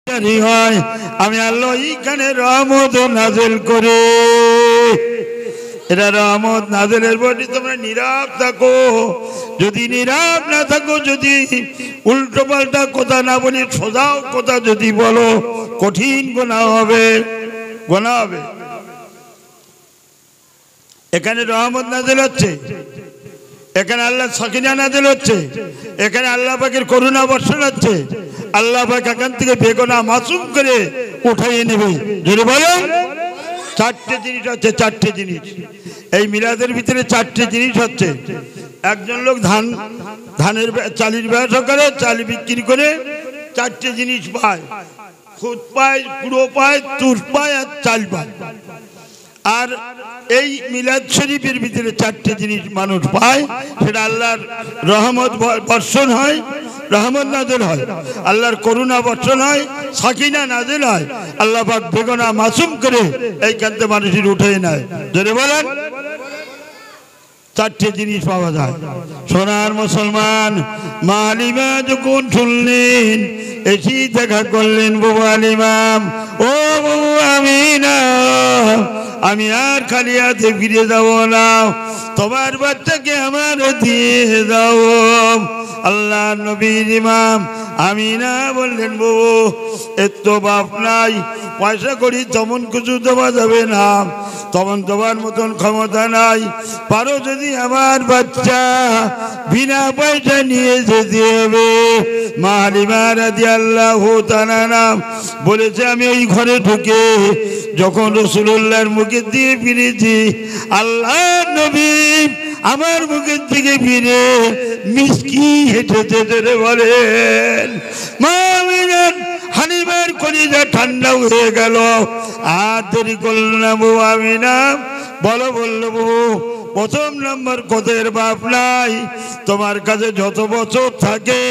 হয় আমি আল্লাহ এইখানে রহমত নাজিল করে এটা রহমত নাজিলের বলি তোমরা নীরব থাকো। যদি নীরব না থাকো, যদি উল্টো পাল্টা কথা না বলি, সোজাও কথা যদি বলো, কঠিন গুনাহ হবে, গুনাহ হবে। এখানে রহমত নাজিল হচ্ছে, এখানে আল্লাহ সাকিনা নাজিল হচ্ছে, এখানে আল্লাহ পাকের করুণা বর্ষণ হচ্ছে। আল্লাহ পাক এখান থেকে বেগুনাহ মাসুম করে উঠাইয়ে নেবে। যদি বলেন চারটে জিনিস হচ্ছে, চারটে জিনিস এই মিলাদের ভিতরে চারটে জিনিস হচ্ছে। একজন লোক ধানের চালির ব্যবসা করে, চালি বিক্রি করে চারটে জিনিস পায়, খুদ পায়, কুড়ো পায়, তুষ পায় আর চাল পায়। আর এই মিলাদ শরীফের ভিতরে চারটে জিনিস মানুষ পায়, সেটা আল্লাহর রহমত বর্ষণ হয়, রহমত নাজিল হয়, আল্লাহর করুণা বর্ষণ হয়, সাকিনা নাজিল হয়, আল্লাহ পাক বেগুনাহ মাসুম করে এইখান থেকে মানুষের উঠে নেয়। যদি বলেন চারটে জিনিস পাওয়া যায়। সোনার মুসলমান মা হালিমা যখন শুনলেন, এসি দেখা করলেন বাবু হালিমাম, ও বাবু আমিনা, আমি আর খালি হাতে ফিরে যাব না, তোমার বাচ্চাকে আমার দিয়ে দাও। আল্লাহ নবীর ইমাম আমিনা বললেন, বাবু এর তো বাপ নাই, পয়সা করি তেমন কিছু দেওয়া যাবে না, তখন তোমার মতন ক্ষমতা নাই, পারো যদি আমার বাচ্চা বিনা পয়সা নিয়ে যেতে হবে। মা হালিমা রাদিয়াল্লাহু তাআলা বলেছে, আমি ওই ঘরে ঢুকে যখন রাসূলুল্লাহর মুখের দিয়ে ফিরেছি, আল্লাহ নবী আমার মুখের দিকে ফিরে মিষ্টি হেঁটেছে। ধরে বলেন মা হালিমার কলিজা ঠান্ডা হয়ে গেল। আর দেরি করল না বউ আমিনা, বলো বললো বউ, প্রথম নম্বর কোদের বাপ নাই, তোমার কাছে যত বছর থাকে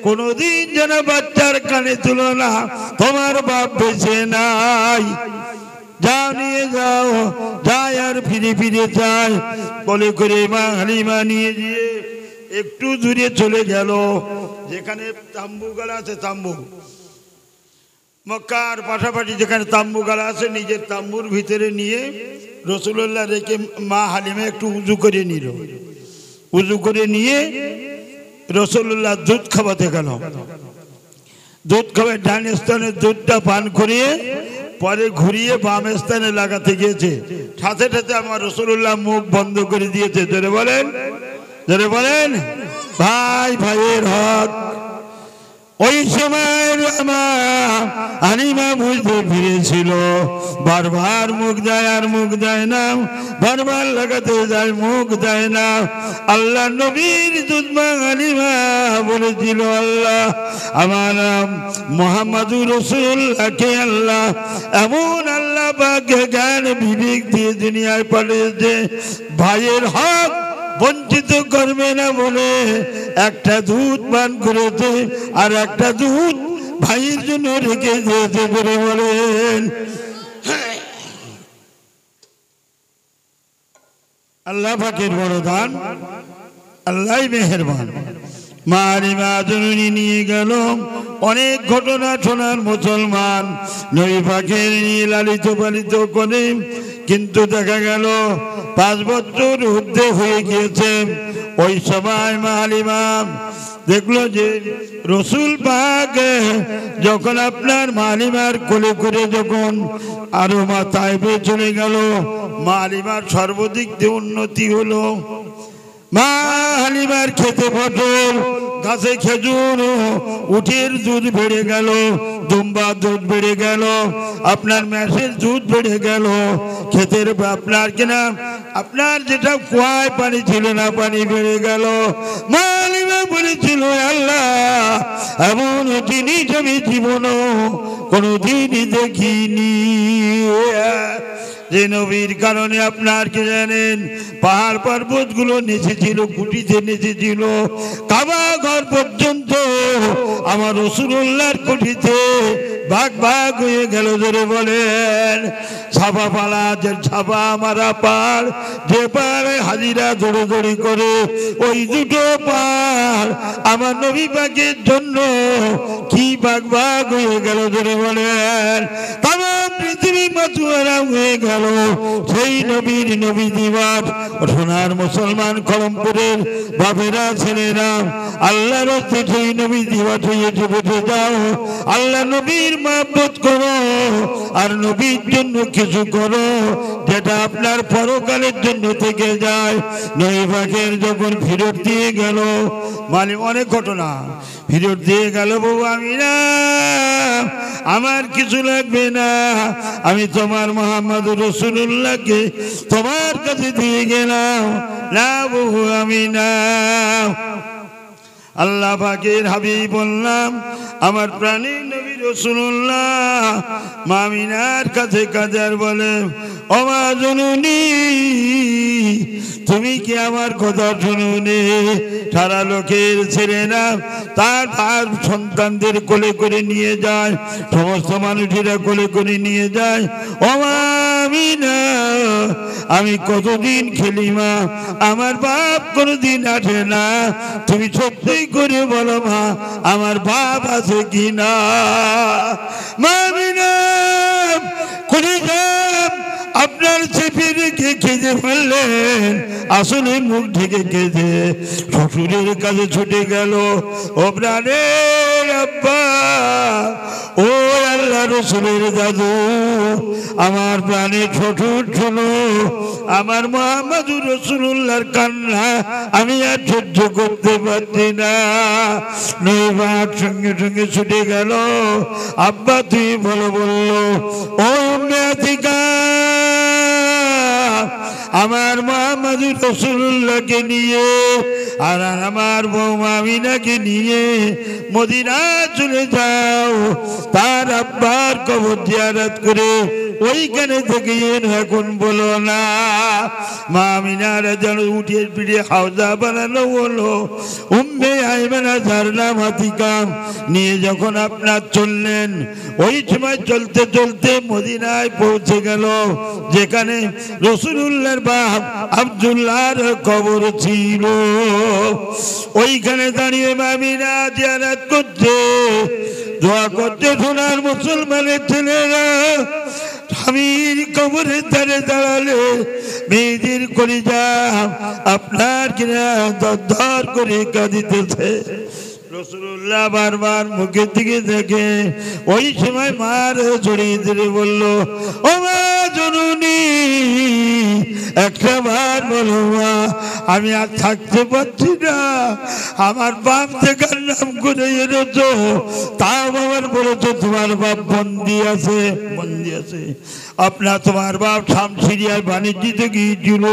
কোনোদিন যেন বাচ্চার কানে তুলো না, তোমার বাপ বেঁচে নাই, যাও নিয়ে যাও। যায় আর ফিরে ফিরে যায় বলে করে মা হালিমা নিয়ে গিয়ে একটু দূরে চলে গেল, যেখানে তাম্বু গালা আছে, তাম্বু মক্কার পাশাপাশি যেখানে তাম্বু গালা আছে, নিজের তাম্বুর ভিতরে নিয়ে রাসূলুল্লাহ রেখে মা হালিমা একটু উজু করে নিল। উজু করে নিয়ে রাসূলুল্লাহ দুধ খাওয়াতে গেল। দুধ খাওয়ায় ডান স্থানে দুধটা পান করিয়ে পরে ঘুরিয়ে বাম স্থানে লাগাতে গিয়েছে, সাথে সাথে আমার রাসূলুল্লাহ মুখ বন্ধ করে দিয়েছে। ধরে বলেন, ধরে বলেন ভাই ভাইয়ের হক। ওই সময় হালিমা বুঝতে ফিরেছিল, বারবার মুখ দেয় আর মুখ দেয় না, বারবার লাগাতে যায় মুখ দেয় না। আল্লাহ নবীর দুধমা হালিমা বলেছিল, আল্লাহ আমার নাম মুহাম্মাদুর রাসূলুল্লাহকে আল্লাহ এমন আল্লাহ পাক জ্ঞান বিবেক দিয়ে দুনিয়ায় পাঠিয়েছে, ভাইয়ের হক বঞ্চিত করবে না বলে একটা দুধ পান করেছে আর একটা দুধ ভাইয়ের জন্য রেখে দিয়েছে। করে বলেন আল্লাহ পাকের বড় দান, আল্লাহ মেহেরবান। মা হালিমা জননী নিয়ে গেল। অনেক ঘটনা শোনার মুসলমান নবী পাকের নিয়ে লালিত পালিত করে, কিন্তু দেখা গেল 5 বছর ঊর্ধ্বে হয়ে গিয়েছে। ওই সময় মা হালিমা দেখলো যে রসুল পাক যখন আপনার মা হালিমার কোলে করে যখন আরো মাথায় চলে গেল, মা হালিমার সর্বাধিক দিয়ে উন্নতি হলো। মা হালিমার খেতে ফসল, গাছে খেজুর, উটের দুধ বেড়ে গেল, দুম্বার দুধ বেড়ে গেল, আপনার মেষের দুধ বেড়ে গেল, ক্ষেতের আপনার কিনা আপনার যেটা কুয়ায় পানি ছিল না, পানি বেড়ে গেল। মা হালিমা বলেছিল, আল্লাহ এমন জিনিস আমি জীবনও কোনোদিনই দেখিনি। যে নবীর কারণে আপনার কি জানেন, পাহাড় পর্বত গুলো নেচেছিল, কুটিতে নেচেছিল, কাবা ঘর পর্যন্ত আমার রাসূলুল্লাহর কুটিতে ভাগ ভাগ হয়ে গেল। ধরে বলেন ছাপা পালা, যে ছাপা মারা পার, যে পারে হাজিরা দৌড়ি করে, ওই দুটো পার আমার নবী পাকের জন্য কি ভাগ ভাগ হয়ে গেল। ধরে বলেন তাম পৃথিবী মাতুয়ারা হয়ে গেল সেই নবীর নবী দিবস। সোনার মুসলমান কলমপুরের বাপেরা ছেলেরা, আল্লাহর হস্তে সেই নবী দিবস হয়েছে, বসে যাও, আল্লাহ নবীর মহব্বত করো আর নবীর জন্য কিছু করো যেটা আপনার পরকালের জন্য থেকে যায়। নবী পাকের যখন ফিরত দিয়ে গেল, মানে অনেক ঘটনা, ফিরত দিয়ে গেল, বউ আমিনা আমার কিছু লাগবে না, আমি তোমার মুহাম্মদ রাসূলুল্লাহকে তোমার কাছে দিয়ে গেলাম। না বউ আমিনা, আল্লাহ পাকের হাবিব বললাম আমার প্রাণী নবী রাসূলুল্লাহ মামিনার কাছে কাজার বলে, ও মা জননী তুমি কি আমার কথা শুনুনি? সারা লোকের ছেলেরা তার তার সন্তানদের কোলে করে নিয়ে যায়, সমস্ত মানুষেরা কোলে করে নিয়ে যায়। ও মা আমিনা আমি কতদিন খেলি মা, আমার বাপ কোনোদিন আসে না, তুমি সত্যি করে বলো মা আমার বাপ আছে কি না? মা আমিনা কোনে যাব আপনার চেপে রেখে কেঁদে ফেললেন, আসলে মুখ ঢেকে কেঁদে শ্বশুরের কাছে ছুটে গেল। ও প্রাণের আব্বা, ও আল্লাহ রসুলের দাদু, আমার প্রাণের শ্বশুর শোনো, আমার মুহাম্মদুর রাসূলুল্লাহর কান্না আমি আর সহ্য করতে পারছি না। নবীর সঙ্গে সঙ্গে ছুটে গেল, আব্বা তুই বলো, বললো ও উম্মে আতিকা আমার মুহাম্মদুর রাসূলুল্লাহকে নিয়ে আর আমার বৌমা আমিনাকে নিয়ে মদিনা চলে যাও, তার আব্বার কবর জিয়ারত করে ওইখানে থেকে এখন বলো না। মা আমিনারা যেন উঠে পিঠে হাওজা বানানো হলো। উম্মে আইমানা ঝারলাম হাতিকাম নিয়ে যখন আপনার চললেন, ওই সময় চলতে চলতে মদিনায় পৌঁছে গেল, যেখানে রাসূলুল্লাহর বাপ আব্দুল্লাহর কবর ছিল। ওইখানে দাঁড়িয়ে আমিনা জিয়ারত করছে, দোয়া করতে। সোনার মুসলমানের ছেলেরা স্বামীর কবরের ধারে দাঁড়ালে মেয়েদের কলিজা আপনার কিনা দরদর করে কাঁদিতেছে। রাসূলুল্লাহ বারবার মুখের দিকে দেখে, ওই সময় মার জড়িয়ে ধরে বলল, ও মা জননী একটা বার বলো মা আমি আর থাকতে পারছি না, আমার বাপ দেখার নাম করে এনেছো, তাও আবার বলেছো তোমার বাপ বন্দি আছে, বন্দি আছে। আপনার তোমার বাপ শামসিরিয়ায় বাণিজ্যতে গিয়েছিল,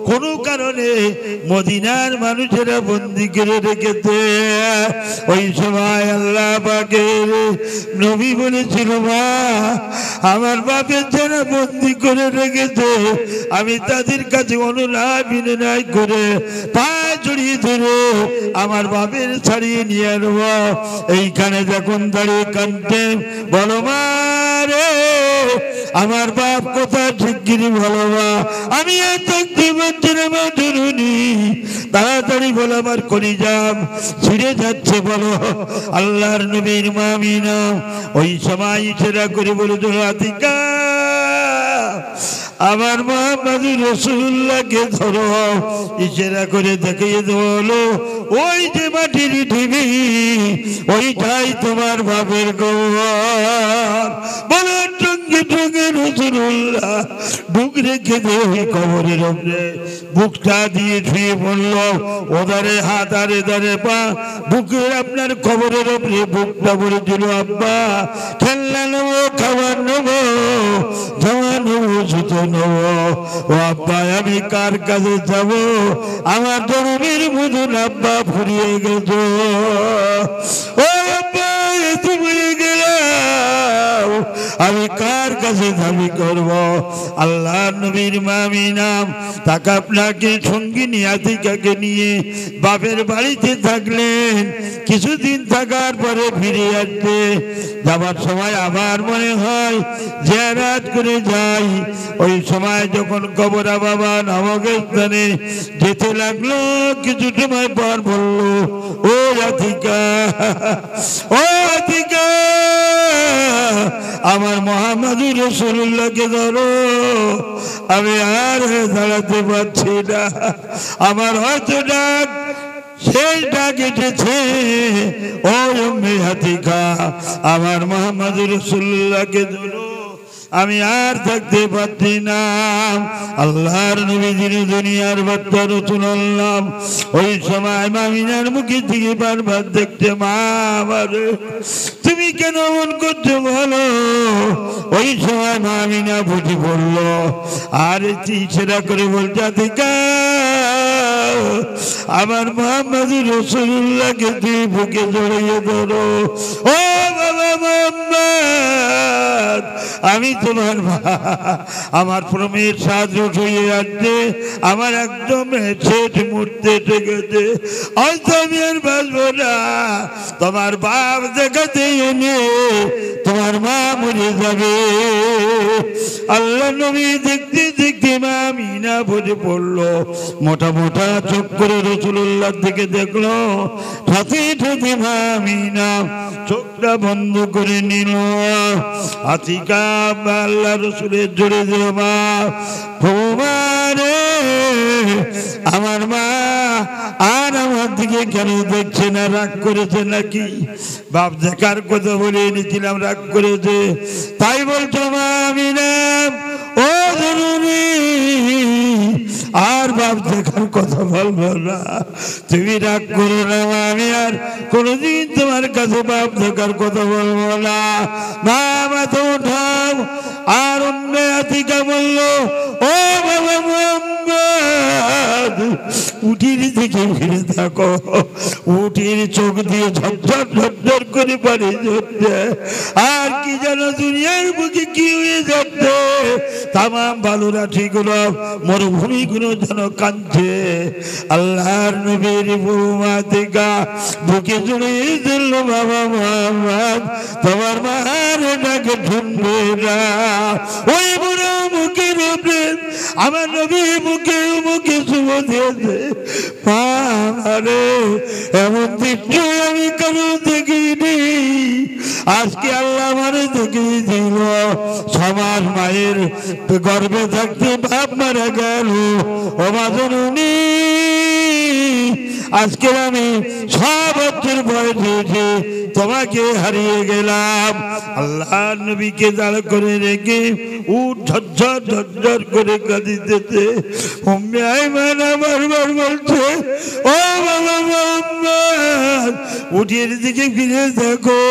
কোনো কারণে মদিনার মানুষেরা বন্দি করে রেখেছে। ওই সময় আল্লাহ পাকের নবী বলেছিল, মা আমার বাপের যারা বন্দি করে রেখেছে আমি তাদের কাছে অনুনয় বিনয় করে পায়ে জড়িয়ে ধরে আমার বাপের ছাড়িয়ে নিয়ে নেব। এইখানে যখন দাঁড়িয়ে কাঁদতে বলো, মা রে আমার বাপ কোথায় শিগগিরি বলো মা, আমি আর থাকতে পারছি না মা জননী, তাড়াতাড়ি বলো আমার কলিজা ছিঁড়ে যাচ্ছে বলো। আল্লাহর নবীর মা আমিনা ওই সময় ইশারা করে বলেছিল, আতিকা আমার মুহাম্মদুর রাসূলুল্লাহকে ধরো। ইশারা করে দেখিয়ে বলো, ওই যে মাটির ঢিবি ওইটাই তোমার বাপের কবর। বলো টঙ্গে টঙ্গে রাসূলুল্লাহ বুক রেখে দিয়ে ওই কবরের উপরে বুকটা দিয়ে শুয়ে পড়ল, ওদারে হাত আর এদারে পা, বুকের আপনার কবরের উপরে বুকটা পড়েছিল। আব্বা খেলনা নেবো, খাবার নেবো, জামা নেবো, জুতো নেবো, ও আব্বা আমি কার কাছে যাব? আমার জনমের মতন আব্বা ফুরিয়ে গেছ, ও আব্বা তুমি গেলাম, আমি কার কাছে দাবি করব? আল্লাহ নবীর মামিনাম তাকে আপনাকে সঙ্গিনী আতিকাকে নিয়ে বাপের বাড়িতে থাকলেন। কিছুদিন থাকার পরে ফিরে আসবে। যাবার সময় আমার মনে হয় জিয়ারত করে যাই। ওই সময় যখন কবরা বাবা নামক স্থানে যেতে লাগলো, কিছু সময় পর বলল, ও আতিকা, ও আতিকা, আমার মুহাম্মদুর রাসূলুল্লাহকে ধরো, আমি আর দাঁড়াতে পারছি না। আমার হয়তো ডাক সেই ডাক এসেছে। ও উম্মে আতিকা, আমার মুহাম্মদুর রাসূলুল্লাহকে ধরো, আমি আর থাকতে পারছি না। আল্লাহর নবী যিনি দুনিয়ার বার্তা রাসূলুল্লাহ, ওই সময় মামিনার মুখে থেকে বারবার দেখতে, মা আমারে তুমি কেন মন করছো বলো? ওই সময় মামিনা বুঝে পড়লো আর ইশারা করে বলছে, আতিকা, আমার মুহাম্মদুর রাসূলুল্লাহকে তুই বুকে জড়িয়ে ধরো। ও বাবা মুহাম্মদ, আমি তোমার মা, আমার প্রমের সাজ হয়ে আসছে, আমার একদম শেষ মুহূর্তে ঠেকেছে, হয়তো আমি আর বাঁচবো না। তোমার বাপ দেখাতে এনে তোমার মা মরে যাবে। আল্লাহ নবী দেখতে দেখতে মামিনা বুঝে পড়লো, মোটা মোটা চোখ করে রাসূলুল্লাহ দিকে দেখলো, সাথে সাথে মামিনা চোখটা বন্ধ করে নিল। আতিকা আল্লাহ রসুলের জোরে জোরে, মা, আমার মা আর আমার দিকে কেন দেখছে না? রাগ করেছে নাকি? বাপ দেখার কথা বলে এনেছিলাম, রাগ করেছে তাই বলছো মা? আমিনা, ও জরুরি, আর বাপ দেখার কথা বলবো না, তুমি রাগ করো না মা, আমি আর কোনোদিন তোমার কাছে বাপ দেখার কথা বলবো না। মা মাথা উঠাও। আর উম্মে আতিকা বলল, ও বাবা মুহাম্মদ, উঠির দিকে ফিরে থাকো। উঠির চোখ দিয়ে ঝরঝর ঝরঝর করে পানি ঝরছে। আর কি যেন দুনিয়ার বুকে কি হয়ে যাচ্ছে, তামাম বালুরাঠি গুলো, মরুভূমি গুলো যেন কাঁদছে। আল্লাহর নবীর বৌমা আতিকা বুকে জড়িয়ে দিল, বাবা মুহাম্মদ, তোমার মার ডাকে শুনবে না। ওই বুড়ো মুখের উপরে আমার নবী মুখে মুখে শুভ দিয়েছে। পারে এমন দৃশ্য আমি কারো দেখিনি, আজকে আল্লাহ আমারে দেখিয়ে দিল। সমাজ মায়ের গর্ভে থাকতে বাপ মারা গেল, ও মা জননী, আজকে আমি 6 বছর বয়সে তোমাকে হারিয়ে গেলাম। আল্লাহ নবীকে দাঁড় করে রেখে উঠ ঝরঝর ঝরঝর করে কাঁদিতেছে। উম্মে আইমান বারবার বলছে, ও বাবা মুহাম্মদ, উঠের দিকে ফিরে দেখো।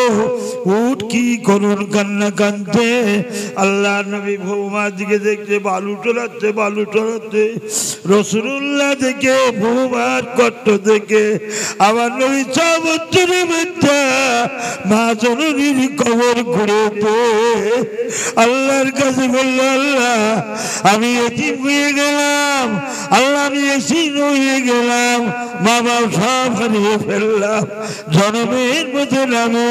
উঠ কি করুন কান্না কাঁদছে। আল্লাহ নবী বৌমার দিকে দেখছে, বালু টলাচ্ছে বালু টলাচ্ছে। রাসূলুল্লাহ দেখে বৌমার কষ্ট দেখে আমার নবী 6 বছরের বাচ্চা মা জননীর কবর ঘুরেছে। আল্লাহর কাছে বলল, আল্লাহ আমি এতিম হয়ে গেলাম, আল্লাহ আমি এতিম হয়ে গেলাম, মা বাপ সব হারিয়ে ফেললাম, জনমের মতন আমি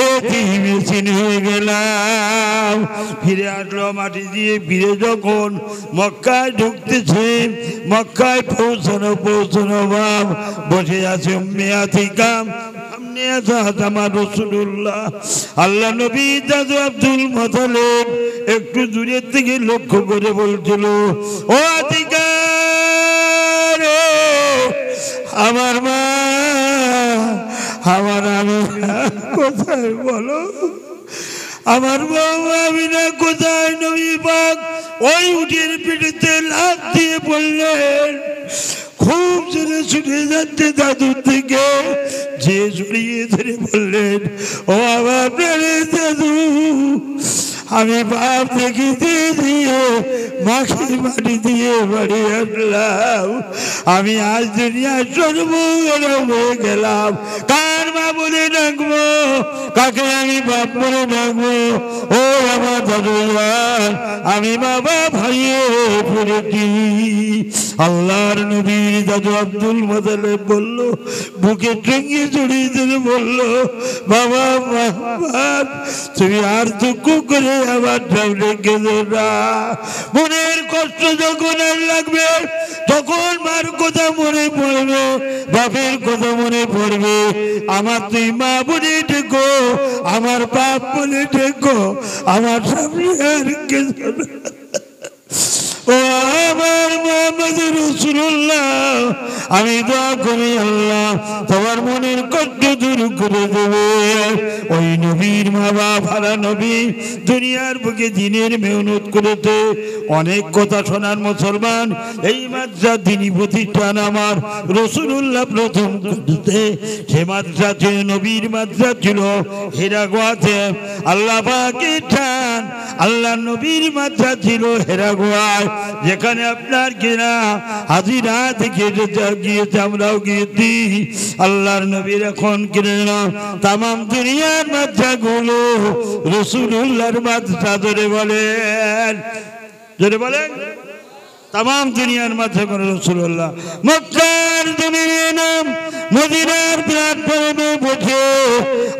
এতিম এতিম হয়ে গেলাম। ফিরে আসলো মাটি দিয়ে। ফিরে যখন মক্কায় ঢুকতেছে, মক্কায় পৌঁছানো বাপ বসে আছে উম্মে আতিকা, সামনে আছে আমার রাসূলুল্লাহ। আল্লাহ নবী দাদু আব্দুল মুত্তালিব একটু দূরের থেকে লক্ষ্য করে বলছিল, ও আতিকা রে, আমার মা, আমার আমিনা কোথায় বলো? আমার বাবা আমিনা কোথায়? নবী পাক ওই উটের পিঠেতে লাফ দিয়ে বললেন। খুব জোরে ছুটে যাচ্ছে দাদুর থেকে, যে জড়িয়ে ধরে বললেন, ও আমার দাদু, আমি বাপ দেখি দিয়ে মাখি মাটি দিয়ে বাড়ি আসলাম, আমি আজ দুনিয়া সর্বগ্রাম হয়ে গেলাম। কার মা বলে ডাকবো, কাকে আমি বাপ বলে ডাকবো? ও আমার দাদু যান, আমি বাবা ভাইয়ে পড়েছি। আল্লাহর নবীর দাদু আব্দুল মোতালেব বলল, বুকে টঙ্গি জড়িয়ে ধরে বলল, বাবা তুমি আর দুঃখ করে আমার সামনে গেলে না। মনের কষ্ট যখন আর লাগবে তখন মার কথা মনে পড়বে, বাপের কথা মনে পড়বে। আমার তুই মা বলে ডেকো, আমার বাপ বলে ডেকো, আমার সামনে আর গেছে না। ও আমার মুহাম্মদুর রাসূলুল্লাহ, আমি দোয়া করি আল্লাহ তোমার মনের কষ্ট দূর করে দেবে। ওই নবীর মা বাপ হারা নবী দুনিয়ার বুকে দিনের মেহনত করেছে। অনেক কথা শোনার মুসলমান, এই মাদ্রাসা দিনী প্রতিষ্ঠান আমার রাসূলুল্লাহ প্রথম করতে। সে মাদ্রাসা ছিল নবীর মাদ্রাসা ছিল হেরাগোয়াতে। আল্লাহ পাকের টান, আল্লাহ নবীর মাদ্রাসা ছিল হেরাগোয়ায়, যেখানে আপনার কিনা হাজিরা থেকে গিয়েছে, আমরাও গিয়েছি। আল্লাহর নবীর এখন কিনে না তাম দুনিয়ার মাদ্রাসা গুলো রাসূলুল্লাহর মাদ্রাসা। জোরে বলেন, জোরে বলেন, তাম দুনিয়ার মাদ্রাসা করে রাসূলুল্লাহ। মক্কার জমিনে নাম মদিনার প্ল্যাটফর্মে বসে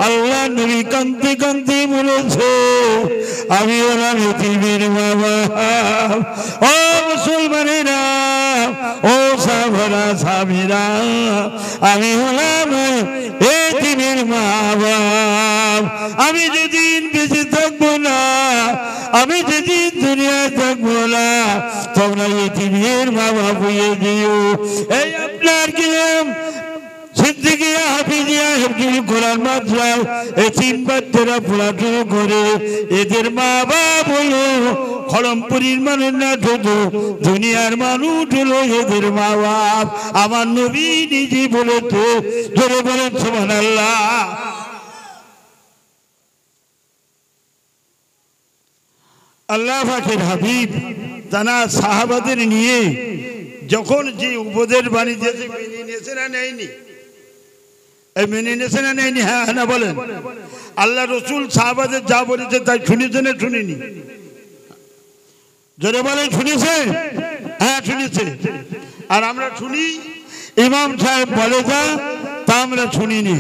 আল্লাহ নবী কাঁদতে কাঁদতে বলেছে, আমি ওরা পৃথিবীর বাবা। ও মুসলমানেরা, ও সাহাবারা সাহাবীরা, আমি হলাম এই পৃথিবীর মা বাপ। আমি যেদিন বেঁচে থাকবো না, আমি যেদিন দুনিয়ায় থাকবো না, তোমরা এই পৃথিবীর মা বাপ হয়ে দিও। এই আপনার কি সিদ্দিকিয়া হাফিজিয়া হেফজুল কোরআন মাদ্রাসা এই তিন বাচ্চারা পড়াশোনা করে, এদের মা বাপ হলো খড়মপুরীর মানুষ না, শুধু দুনিয়ার মানুষ হলো এদের মা বাপ। আমার নবী নিজে বলেছে, জোরে বলেন সুবহানাল্লাহ। আল্লাহ পাকের হাবিব তারা সাহাবাদের নিয়ে যখন যে উপদেশ বাণী দিয়েছে, মেনে নিয়েছে না নেয়নি? মেনে নিয়েছে না নেয়নি? হ্যাঁ না বলেন। আল্লাহ রসুল সাহাবাদের যা বলেছে তাই শুনেছে না শুনিনি? জোরে বলেন, শুনেছে? হ্যাঁ শুনেছে। আর আমরা শুনি ইমাম সাহেব বলে যা, তা আমরা শুনিনি।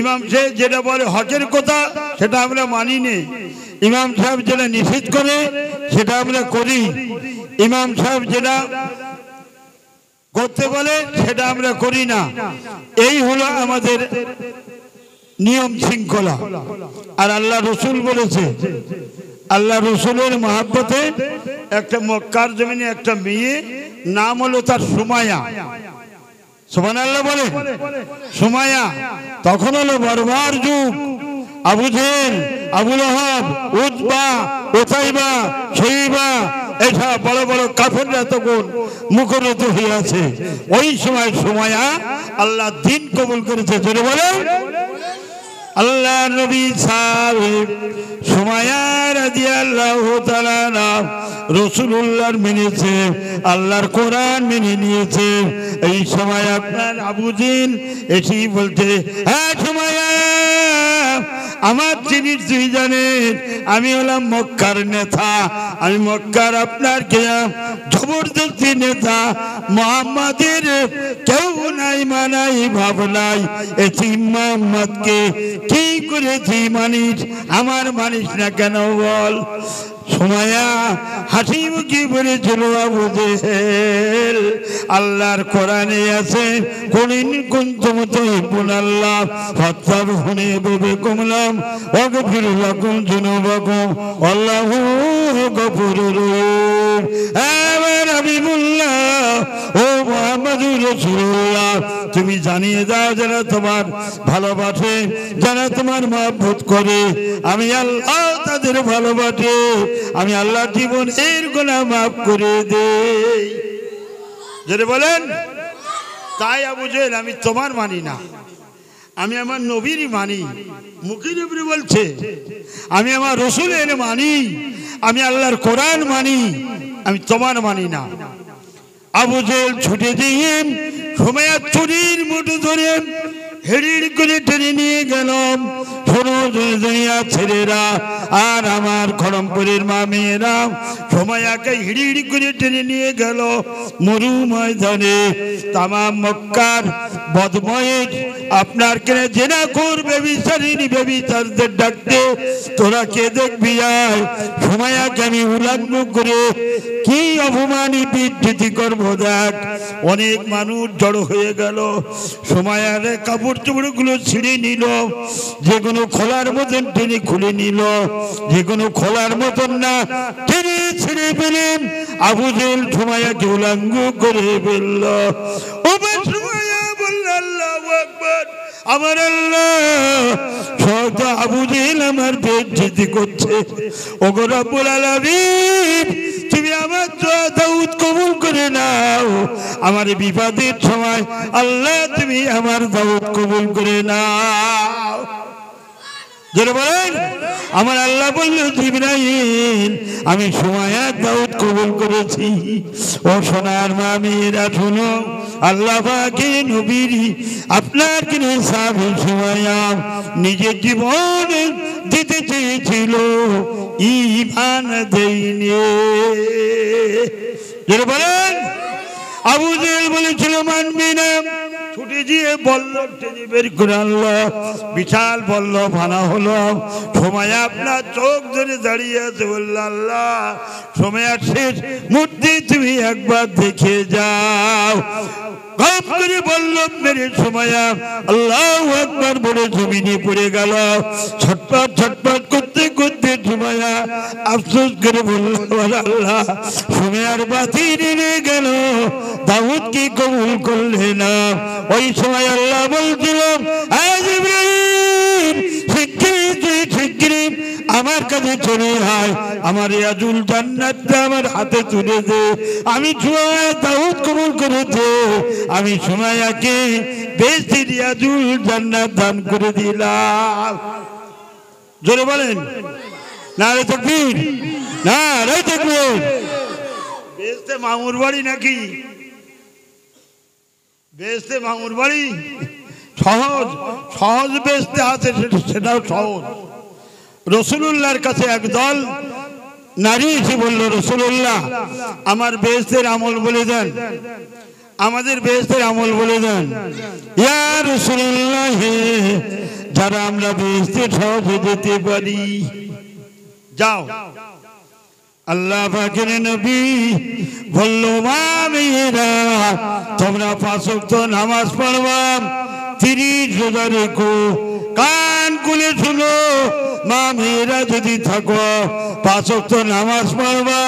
ইমাম সাহেব যেটা বলে হকের কথা সেটা আমরা মানি নে। ইমাম সাহেব যেটা নিষেধ করে সেটা আমরা করি। ইমাম সাহেব যেটা করতে বলে সেটা আমরা করি না। এই হলো আমাদের নিয়ম শৃঙ্খলা। আর আল্লাহ রসুল বলেছে, আল্লাহ রসুলের মহাব্বতে একটা মক্কার জমিনে একটা মেয়ে, নাম হলো তার সুমাইয়া। সুবহানাল্লাহ বলে, সুমাইয়া। তখন হলো বর্বর যুগ। আবু জেহেল, আবু লাহাব, উতবা, উতাইবা, শাইবা, এইসব বড় বড় কাফেররা তখন মুখরিত হয়ে আছে। ওই সময় সুমাইয়া আল্লাহ দিন কবুল করেছে। জোরে বলে, আল্লাহ নবী সাহেব সুমাইয়া রাদিয়াল্লাহু তাআলা রাসূলুল্লাহর মেনেছে, আল্লাহর কোরআন মেনে নিয়েছে। এই সময় আপনার আবু জেহেল এসেই বলতে, হ্যাঁ সুমাইয়া, আমার জিনিস তুই জানেন, আমি হলাম মক্কার নেতা, আমি মক্কার আপনার কে জবরদস্তি নেতা। মুহাম্মাদের কেউ নাই মানাই ভাব নাই, এই মুহাম্মাদকে কি করেছি মানিস, আমার মানিস না কেন বল? সুমাইয়া হাসি মুখে বলেছিল, আবু জেহেল, আল্লাহর কোরআনে আছে, কুলিন কুনতুম তুহিব্বুনাল্লাহ ফাত্তাবিউনি বিকুমলাম ওয়াগফির লাকুম যুনুবাকুম আল্লাহু গফুরুর রহিম। আমার হাবিবুল্লাহ, ও মুহাম্মদুর রাসূলুল্লাহ, তুমি জানিয়ে দাও যারা তোমার ভালোবাসে, যারা তোমার মহব্বত করে, আমি আল্লাহ তাদের ভালোবাসে, আমি আল্লাহ জীবনের গুনাহ মাফ করে দেই। যদি বলেন, তাই আবু জেহেল আমি তোমার মানি না, আমি আমার নবীরই মানি। মুখের উপরে বলছে, আমি আমার রসুলের মানি, আমি আল্লাহর কোরআন মানি, আমি তোমার মানি না। আবু জেহেল ছুটে দিয়ে সুমাইয়ার চুরির মুঠো ধরে হেড়ির করে টেনে নিয়ে গেলাম। শোনো দুনিয়া ছেলেরা আর আমার খড়মপুরের মা মেয়েরা, সুমাইয়াকে হিড়িড়ি করে টেনে নিয়ে গেল মরু ময়দানে। তামাম মক্কার বদময়ের আপনার কেনে জেনা করবে বিচারিনি বেবিচারদের ডাকতে, তোরা কে দেখবি আয়। সুমাইয়াকে আমি উলঙ্গ করে কি অপমানি বিদ্যুতি করবো দেখ। অনেক মানুষ জড়ো হয়ে গেল। সুমাইয়ার কাপড় চোপড়গুলো ছিঁড়ে নিল, যে কোনো খোলার মতন টেনে খুলে নিল, যে কোনো খোলার মতন না টেনে ছিঁড়ে পেলেন। আবু জেহেল সুমাইয়াকে উলঙ্গ করে ফেলল। সুমাইয়া বলল আল্লাহু আকবার, আমার আল্লাহ সদা আবু জেহেল আমার বেইজ্জতি করছে। ওগো রব্বুল আলামিন, তুমি আমার দাউদ কবুল করে নাও। আমার বিপদের সময় আল্লাহ তুমি আমার দাউদ কবুল করে নাও। যারা বলেন আমার আল্লাহ বলল জিবরাইল, আমি সুমাইয়ার দাউদ কবুল করেছি। ও সোনার মা মেয়েরা শুনো, আল্লাহ পাকের নবীর আপনার কিনে সাহাবী সুমাইয়া নিজের জীবন দিতে চেয়েছিল, ঈমান দেয়নি। যারা বলেন আবু জেহেল বলেছিল মানবি না, ছুটে গিয়ে বলল টেনে বের করে আনলো, বিশাল বলল ভানা হলো। সুমাইয়া আপনার চোখ ধরে দাঁড়িয়ে আছে, বলল আল্লাহ সুমাইয়ার শেষ মূর্তি তুমি একবার দেখে যাও। গপ করে বলল মেরে সুমাইয়া আল্লাহু আকবার বলে জমিনে পড়ে গেল। ছটপট ছটপট করতে করতে সুমাইয়া আফসোস করে বলল আল্লাহ সুমাইয়ার বাতি নিয়ে গেল, দাউদ কি কবুল করলে না। ওই সময় আল্লাহ বলছিল জিবরাইল শিগগিরই আমার কাছে চলে আয়, আমার রিয়াজুল জান্নাতটা আমার হাতে তুলে দে। আমি সুমাইয়া দাউদ কবুল করেছে, আমি সুমাইয়াকে বেশি রিয়াজুল জান্নাত দান করে দিলাম। জোরে বলেন নারে তাকবীর, নারে তাকবীর। বেহেশতে মামুর বাড়ি নাকি? বেহেশতে মামুর বাড়ি সহজ সহজ বেহেশতে আছে, সেটাও সহজ। রাসূলুল্লাহর কাছে একদল নারী এসে বলল রাসূলুল্লাহ আমার বেহেশতের আমল বলে দেন, আমাদের বেহেশতের আমল বলে দেন। ইয়া রাসূলুল্লাহ, যারা আমরা বেহেশতে সহজে যেতে পারি। যাও। আল্লাহ পাকের নবী বলল মা মেয়েরা তোমরা 5 ওয়াক্ত নামাজ পড়বা, 30 রোজা রেখো। কান খুলে শুনো মা মেয়েরা, যদি থাকো 5 ওয়াক্ত নামাজ পড়বা,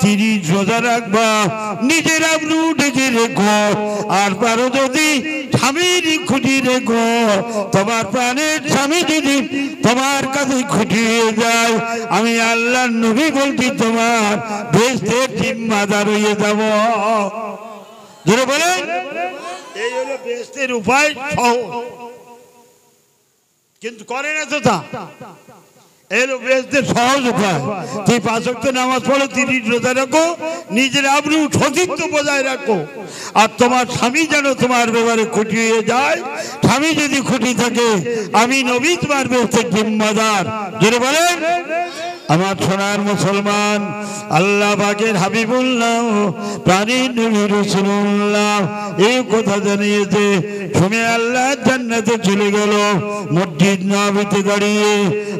30 রোজা রাখবা, নিজের আবরু ঢেকে রেখো। আর পারো যদি স্বামীর খুঁটি রেখো, তোমার প্রাণের স্বামী যদি তোমার কাছে খুঁটিয়ে যায়, আমি আল্লাহর নবী বলছি তোমার বেহেশতের জিম্মাদার হয়ে যাব। ধরে বলেন এই হলো বেহেশতের উপায় সহজ, কিন্তু করে না তো তা। এলো বেহেশতের সহজ উপায়। তুই 5 ওয়াক্ত নামাজ পড়ো, 30 রোজা রাখো, নিজের আবরু সতীত্ব বজায় রাখো। আর তোমার স্বামী যেন তোমার ব্যাপারে খুঁটি হয়ে যায়। স্বামী যদি খুঁটি থাকে, আমি নবী তোমার বেহেশতের জিম্মাদার। জোরে বলেন আমার সোনার মুসলমান, আল্লাহ পাকের হাবিবুল্লাহ প্রাণীর নবী রাসূলুল্লাহ এই কথা জানিয়েছে। শুনে আল্লাহ জান্নাতে চলে গেল। মসজিদ নববীতে দাঁড়িয়ে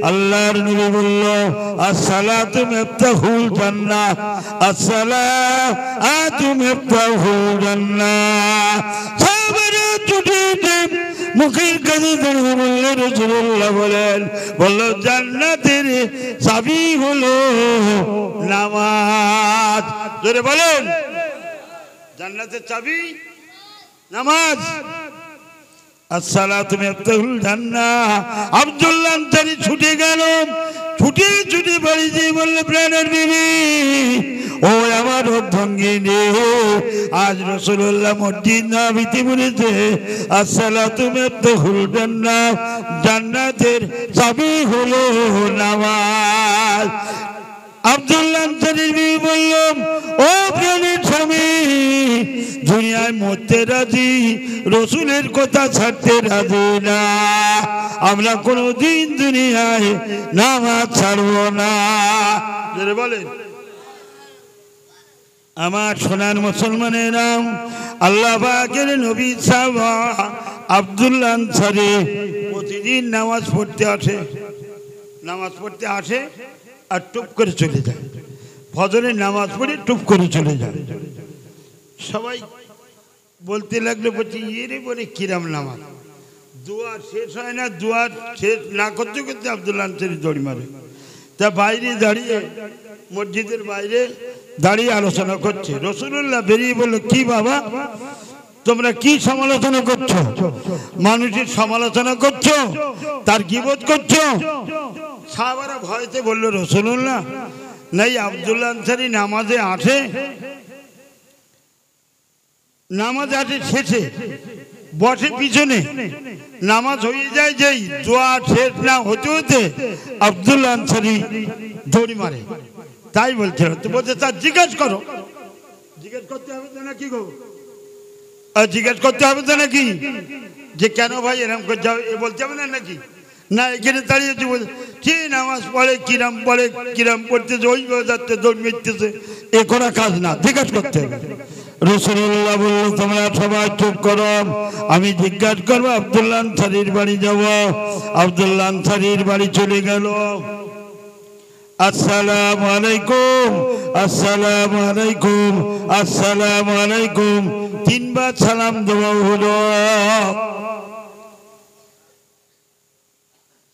আল্লাহর নবী বলল আসসালাতু মিফতাহুল জান্নাহ, আসসালাতু মিফতাহুল জান্নাহ। সাহাবারা ছুটে মুখের কাছে দাঁড়িয়ে বলল রাসূলুল্লাহ বলেন, বলল জান্নাতের চাবি হলো নামাজ। জোরে বলেন জান্নাতের চাবি নামাজ। আসসালাতু মিফতাহুল জান্নাহ। আব্দুল্লাহ আনসারী ছুটে গেল, ছুটে ছুটে বাড়ি যেয়ে বলল প্রাণের বিবি, ও আমার অর্ধাঙ্গিনী, আজ রাসূলুল্লাহ মসজিদ নববীতে বলেছে আসসালাতু মিফতাহুল জান্নাহ, জান্নাতের চাবি হলো নামাজ। আব্দুল্লাহ আনসারী বিবি বলল ও প্রাণের স্বামী, দুনিয়ায় মরতে রাজি, রসুলের কথা ছাড়তে রাজি না। আমরা কোনোদিন দুনিয়ায় নামাজ ছাড়ব না। বলেন আমার সোনার মুসলমানেরা, আল্লাহ পাকের নবী সাহাবা আব্দুল্লাহ আনসারী প্রতিদিন নামাজ পড়তে আসে আর টুপ করে চলে যায়। ফজরের নামাজ পড়ে টুপ করে চলে যায়। সবাই বলতে লাগলো, বলছি এরে বলে কিরাম নামাজ, দুয়ার শেষ হয় না, দুয়ার শেষ না করতে করতে আব্দুল্লাহ আনসারী দড়ি মারে। তা বাইরে দাঁড়িয়ে, মসজিদের বাইরে দাঁড়িয়ে আলোচনা করছে। রাসূলুল্লাহ বেরিয়ে বলল, কি বাবা তোমরা কি সমালোচনা করছো? মানুষের সমালোচনা করছো, তার গীবত করছো? সাহাবারা ভয়তে বলল, রাসূলুল্লাহ নাই, আব্দুল্লাহ আনসারী নামাজে আসে শেষে বসে পিছনে, নামাজ হয়ে যায় যেই দোয়া শেষ না হতে হতে আব্দুল্লাহ আনসারী দড়ি মারে। তাই বলছিল, তো বলছে তার জিজ্ঞেস করো। জিজ্ঞেস করতে হবে তো নাকি গো? জিজ্ঞেস করতে হবে তো নাকি যে কেন ভাই এরকম করে যাও, এ বলতে হবে না নাকি? না, এখানে দাঁড়িয়েছে বলছে কি নামাজ পড়ে, কিরাম পড়তেছে, ওই যাচ্ছে দৌড় মিটতেছে, এ করা কাজ না, জিজ্ঞেস করতে হবে। রাসূলুল্লাহ বলল, তোমরা সবাই চুপ করো, আমি জিজ্ঞাসা করবো। আব্দুল্লাহ আনসারীর বাড়ি যাব। আব্দুল্লাহ আনসারীর বাড়ি চলে গেল। আসসালামু আলাইকুম, আসসালামু আলাইকুম, আসসালামু আলাইকুম, তিনবার সালাম দেওয়া হলো।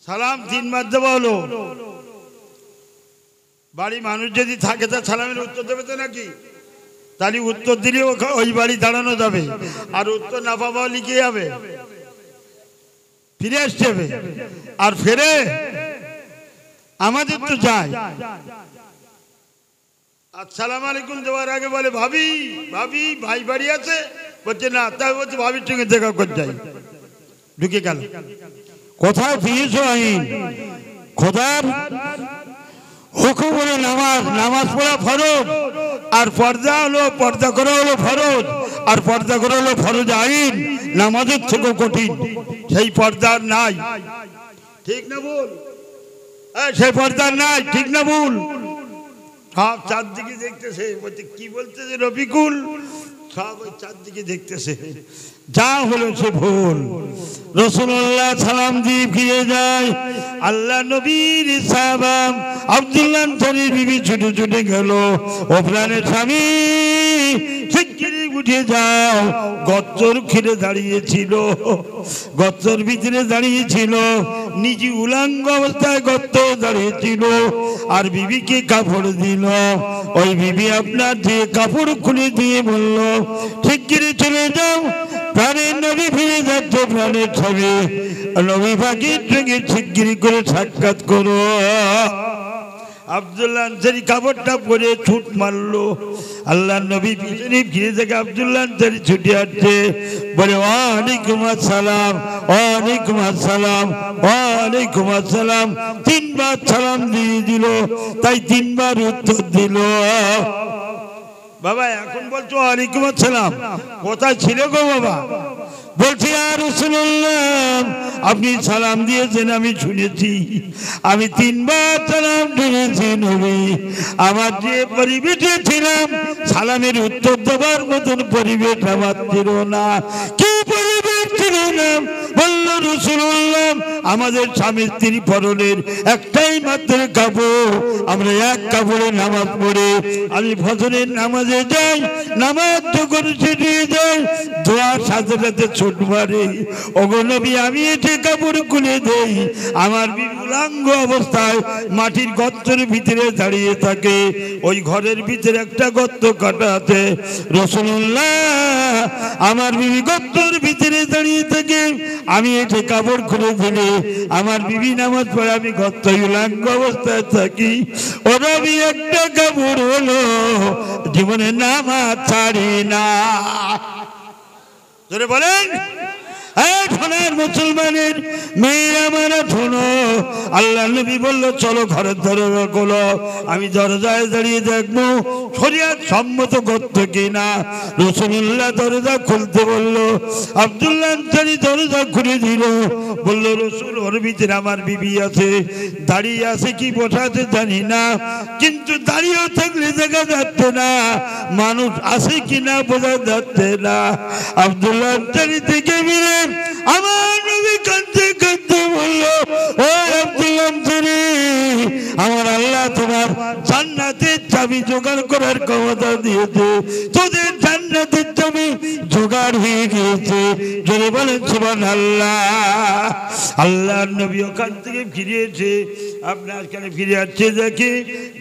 সালাম তিনবার দেওয়া হলো। বাড়ি মানুষ যদি থাকে তা সালামের উত্তর দেবে তো নাকি? তাহলে উত্তর দিলে ওই বাড়ি দাঁড়ানো যাবে, আর উত্তর না পাওয়া লিখে যাবে, ফিরে আসতে হবে। আর ফেরে আমাদের তো যায়। আসসালামু আলাইকুম দেওয়ার আগে বলে, ভাবি ভাবি ভাই বাড়ি আছে? বলছে না। তাই বলছে ভাবির সঙ্গে দেখা করে যাই। ঢুকে গেল। কোথায় ফিরেছো আইন? খোদার হুকুম হলো নামাজ পড়া ফরজ, আর পর্দা করা হলো ফরজ, আর পর্দা করা হলো ফরজ আইন, নামাজের থেকেও কঠিন। সেই পর্দার নাই, ঠিক না ভুল? সেই পর্দার নাই, ঠিক না ভুল? সব চারদিকে দেখতেছে, বলছে কি বলতেছে রফিকুল, সব ওই চারদিকে দেখতেছে, যা হলো সে ভুল। রাসূলুল্লাহ সালাম দিয়ে ফিরে যায়। আল্লাহ নবীর সাহাবা আব্দুল্লাহ আনসারীর বিবি ছুটে ছুটে গেল, ও প্রাণের স্বামী শিগগিরই উঠে যাও। গর্তর ঘিরে দাঁড়িয়েছিল, গর্তর ভিতরে দাঁড়িয়েছিল, নিজে উলাঙ্গ অবস্থায় গর্ত দাঁড়িয়েছিল, আর বিবিকে কাপড় দিল। ওই বিবি আপনার দিয়ে কাপড় খুলে দিয়ে বলল, শিগগিরই চলে যাও, প্রাণের নবী ফিরে যাচ্ছে, প্রাণের ছবি নবী পাকের সঙ্গে শিগগিরই করে সাক্ষাৎ করো। আব্দুল্লাহ আনসারী কাপড়টা পরে ছুট মারলো। আল্লাহ নবী পিছনে ফিরে থেকে আব্দুল্লাহ আনসারী ছুটে আসছে, বলে ওয়ালাইকুম আসসালাম, ওয়ালাইকুম আসসালাম, ওয়ালাইকুম আসসালাম। তিনবার সালাম দিয়ে দিল, তাই তিনবার উত্তর দিল। বাবা এখন বলছো ওয়ালাইকুম আসসালাম, কোথায় ছিল গো বাবা? বলছি আর রাসূলুল্লাহ আপনি সালাম দিয়েছেন আমি শুনেছি, আমি তিনবার সালাম দিয়েছি নবী। আমার যে পরিবেশে ছিলাম সালামের উত্তর দেবার মতন পরিবেশ আমার ছিল না। কি পরিবেশ ছিল না? বলল রাসূলুল্লাহ আমাদের স্বামী স্ত্রী পরনের একটাই মাত্র কাপড়, আমরা এক কাপড়ে নামাজ পড়ে আমি ফজরের নামাজে যাই, নামাজ যখন শেষে যাই দোয়ার সাথে সাথে ছোট মারে। ওগো নবী আমি এসে কাপড় খুলে দেই, আমার বিবি উলাঙ্গ অবস্থায় মাটির গর্তের ভিতরে দাঁড়িয়ে থাকে, ওই ঘরের ভিতরে একটা গর্ত কাটা আছে। রাসূলুল্লাহ আমার বিবি গর্তের ভিতরে দাঁড়িয়ে থাকে, আমি এসে কাপড় খুলে দিলে আমার বিবি নামাজ পড়ে, আমি গর্ত উলাঙ্গ অবস্থায় থাকি। ও নবী একটা কাপড় হলো জীবনে নামাজ ছাড়ি না। ধরে বলেন সোনার মুসলমানের মেয়ে আমার শোনো, আল্লাহ নবী বলল চলো ঘরের দরজা খোলো। আমি দরজায় দাঁড়িয়ে দেখবো শরিয়ত সম্মত করতে কিনা। রাসূলুল্লাহ দরজা খুলতে বলল, আব্দুল্লাহ আনসারী দরজা খুলে দিল, বলল রাসূল ওর ভিতরে আমার বিবি আছে, দাঁড়িয়ে আছে কি বসা আছে জানি না, কিন্তু দাঁড়িয়েও থাকলে দেখা যাচ্ছে না, মানুষ আছে কিনা বোঝা যাচ্ছে না। আব্দুল্লাহ আনসারী থেকে মিলে আমার নবী কাঁদতে কাঁদতে বলল, ও আব্দুল্লাহ আনসারী, আমার আল্লাহ তোমার জান্নাতের চাবি জোগাড় করার ক্ষমতা দিয়েছে, তোদের জান্নাতের চাবি জোগাড় হয়ে গিয়েছে। যদি বলেন সুবহানাল্লাহ। আল্লাহর নবী ওখান থেকে ফিরিয়েছে, আপনার কাছে ফিরে আসছে, দেখে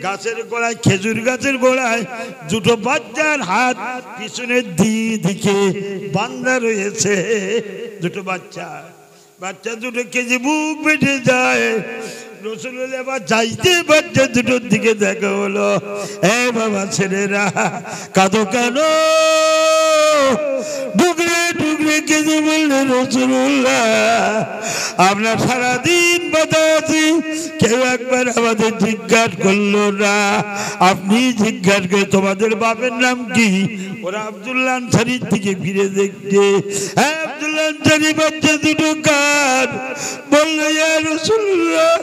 গাছের গোড়ায়, খেজুর গাছের গোড়ায় দুটো বাচ্চার হাত পিছনের দিকে বাঁধা রয়েছে। দুটো বাচ্চা দুটো কেজি বুক বেঁধে যায়। রাসূলুল্লাহ এবার যাইতে বাচ্চা দুটোর দিকে দেখা হলো, এ বাবা ছেলেরা কাঁদো কেন? ডুগরে ডুগরে কেঁদে বললেন, রাসূলুল্লাহ আমরা সারাদিন বাধা আছি, কেউ একবার আমাদের জিজ্ঞাসা করলো না, আপনি জিজ্ঞাসা করে তোমাদের বাপের নাম কি? ওরা আব্দুল্লাহ আনসারীর দিকে ফিরে দেখছে, হ্যাঁ আব্দুল্লাহ আনসারী বাচ্চা দুটো কার? বললো ইয়া রাসূলুল্লাহ,